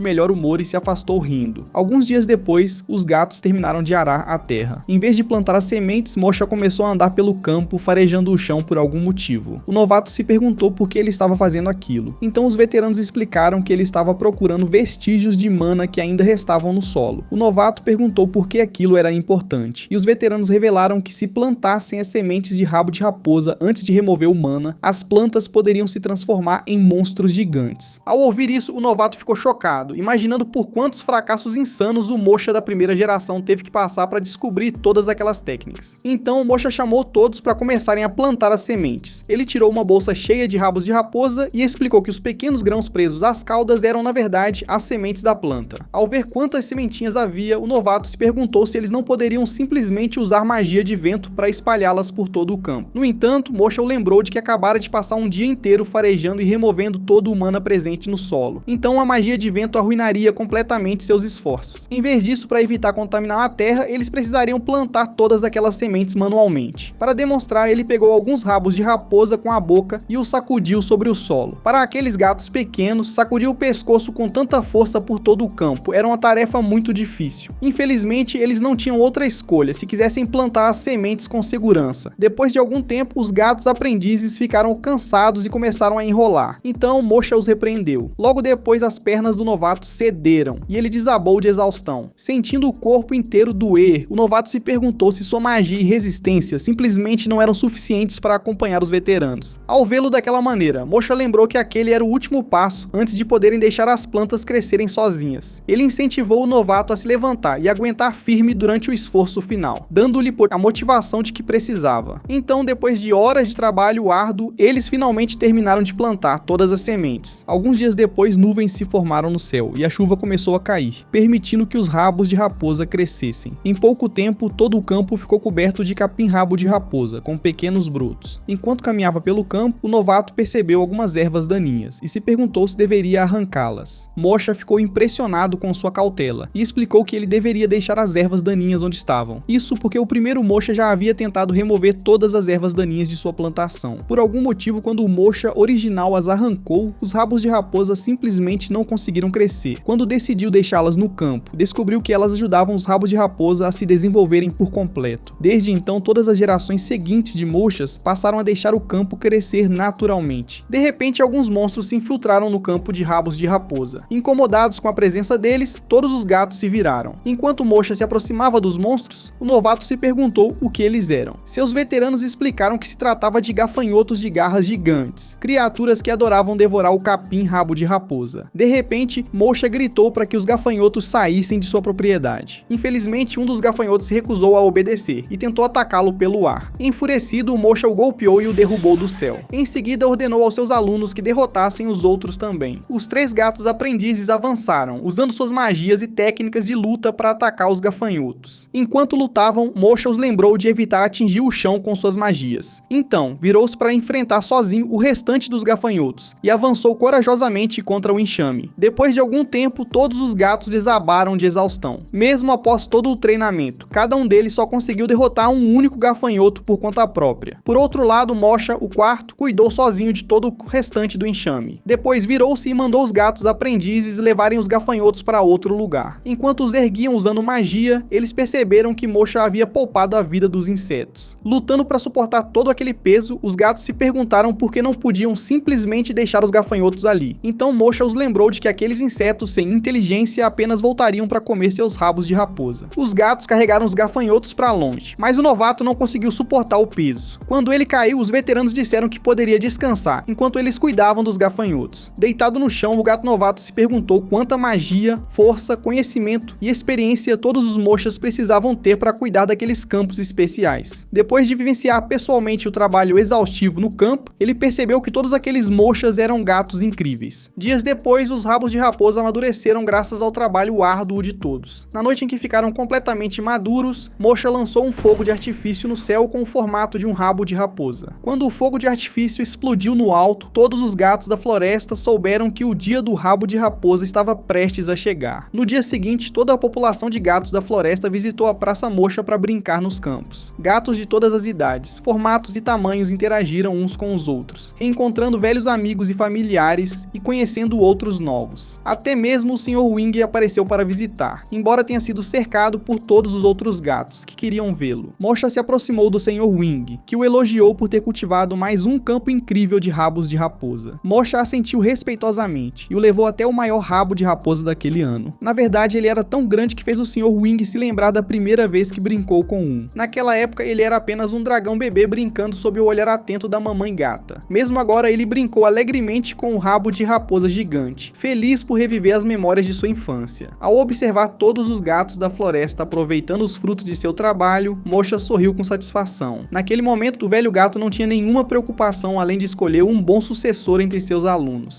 A: melhor humor e se afastou rindo. Alguns dias depois, os gatos terminaram de arar a terra. Em vez de plantar as sementes, Mosha começou a andar pelo campo, farejando o chão por algum motivo. O novato se perguntou por que ele estava fazendo aquilo. Então os veteranos explicaram que ele estava procurando vestígios de mana que ainda restavam no solo. O novato perguntou por que aquilo era importante, e os veteranos revelaram que se plantassem as sementes de rabo de raposa antes de remover o mana, as plantas poderiam se transformar em monstros gigantes. Ao ouvir isso, o novato ficou chocado, imaginando por quantos fracassos insanos o Mosha da primeira geração teve que passar para descobrir todas aquelas técnicas. Então o Mosha chamou todos para começarem a plantar as sementes. Ele tirou uma bolsa cheia de rabos de raposa e explicou que os pequenos grãos presos às caudas eram na verdade as sementes da planta. Ao ver quantas sementinhas havia, o novato se perguntou se eles não poderiam simplesmente usar magia de vento para espalhá-las por todo o campo. No entanto, Mosha o lembrou de que acabara de passar um dia inteiro farejando e removendo todo o mana presente no solo. Então a magia de vento arruinaria completamente seus esforços. Em vez disso, para evitar contaminar a terra, eles precisariam plantar todas aquelas sementes manualmente. Para demonstrar, ele pegou alguns rabos de raposa com a boca e os sacudiu sobre o solo. Para aqueles gatos pequenos, sacudir o pescoço com tanta força por todo o campo era uma tarefa muito difícil. Infelizmente, eles não tinham outra escolha se quisessem plantar as sementes com segurança. Depois de algum tempo, os gatos aprendizes ficaram cansados e começaram a enrolar. Então, Mosha os repreendeu. Logo depois, as pernas do novato cederam e ele desabou de exaustão. Sentindo o corpo inteiro doer, o novato se perguntou se sua magia e resistência simplesmente não eram suficientes para acompanhar os veteranos. Ao vê-lo daquela maneira, Mosha lembrou que aquele era o último passo antes de poderem deixar as plantas crescerem sozinhas. Ele incentivou o novato a se levantar e aguentar firme durante o esforço final, dando-lhe a motivação de que precisava. Então, depois de horas de trabalho árduo, eles finalmente terminaram de plantar todas as sementes. Alguns dias depois, nuvens se formaram no céu e a chuva começou a cair, permitindo que os rabos de raposa crescessem. Em pouco tempo, todo o campo ficou coberto de capim-rabo de raposa, com pequenos brotos. Enquanto caminhava pelo campo, o novato percebeu algumas ervas daninhas e se perguntou se deveria arrancá-las. Mosha ficou impressionado com sua cautela e explicou que ele deveria deixar as ervas daninhas onde estavam. Isso porque o primeiro Mosha já havia tentado remover todas as ervas daninhas de sua plantação. Por algum motivo, quando o Mosha original as arrancou, os rabos de raposa simplesmente não conseguiram crescer. Quando decidiu deixá-las no campo, descobriu que elas ajudavam os rabos de raposa a se desenvolverem por completo. Desde então, todas as gerações seguintes de Moshas passaram a deixar o campo crescer naturalmente. De repente, alguns monstros se infiltraram no campo de rabos de raposa. Incomodados com a presença deles, todos os gatos se viraram. Enquanto Mosha se aproximava dos monstros, o novato se perguntou o que eles eram. Seus veteranos explicaram que se tratava de gafanhotos de garras gigantes, criaturas que adoravam devorar o capim rabo de raposa. De repente, Mosha gritou para que os gafanhotos saíssem de sua propriedade. Infelizmente, um dos gafanhotos se recusou a obedecer e tentou atacá-lo pelo ar. Enfurecido, Mosha o golpeou e o derrubou do céu. Em seguida, ordenou aos seus alunos que derrotassem os outros também. Os três gatos aprendizes avançaram, usando suas magias e técnicas de luta para atacar os gafanhotos. Enquanto lutavam, Mosha os lembrou de evitar atingir o chão com suas magias. Então, virou-se para enfrentar sozinho o restante dos gafanhotos e avançou corajosamente contra o enxame. Depois de algum tempo, todos os gatos desabaram de exaustão. Mesmo após todo o treinamento, cada um deles só conseguiu derrotar um único gafanhoto por conta própria. Por outro lado, Mosha, o quarto, cuidou sozinho de todo o restante do enxame. Depois virou-se e mandou os gatos aprendizes levarem os gafanhotos para outro lugar. Enquanto os erguiam usando magia, eles perceberam que Mosha havia poupado a vida dos insetos. Lutando para suportar todo aquele peso, os gatos se perguntaram por que não podiam simplesmente deixar os gafanhotos ali. Então Mosha os lembrou de que aqueles insetos sem inteligência apenas voltariam para comer seus rabos de raposa. Os gatos carregaram os gafanhotos para longe, mas o novato não conseguiu suportar o peso. Quando ele caiu, os veteranos disseram que poderia descansar, enquanto eles cuidavam dos gafanhotos. Deitado no chão, o gato novato se perguntou quanta magia, força, conhecimento e experiência todos os Moshas precisavam ter para cuidar daqueles campos especiais. Depois de vivenciar pessoalmente o trabalho exaustivo no campo, ele percebeu que todos aqueles Moshas eram gatos incríveis. depois. Dias depois, os rabos de raposa amadureceram graças ao trabalho árduo de todos. Na noite em que ficaram completamente maduros, Mocha lançou um fogo de artifício no céu com o formato de um rabo de raposa. Quando o fogo de artifício explodiu no alto, todos os gatos da floresta souberam que o dia do rabo de raposa estava prestes a chegar. No dia seguinte, toda a população de gatos da floresta visitou a Praça Mocha para brincar nos campos. Gatos de todas as idades, formatos e tamanhos interagiram uns com os outros, reencontrando velhos amigos e familiares e conhecendo outros novos. Até mesmo o Sr. Wing apareceu para visitar, embora tenha sido cercado por todos os outros gatos que queriam vê-lo. Mocha se aproximou do Sr. Wing, que o elogiou por ter cultivado mais um campo incrível de rabos de raposa. Mocha assentiu respeitosamente e o levou até o maior rabo de raposa daquele ano. Na verdade, ele era tão grande que fez o Sr. Wing se lembrar da primeira vez que brincou com um. Naquela época, ele era apenas um dragão bebê brincando sob o olhar atento da mamãe gata. Mesmo agora, ele brincou alegremente com o rabo de raposa gigante, feliz por reviver as memórias de sua infância. Ao observar todos os gatos da floresta aproveitando os frutos de seu trabalho, Mocha sorriu com satisfação. Naquele momento, o velho gato não tinha nenhuma preocupação além de escolher um bom sucessor entre seus alunos.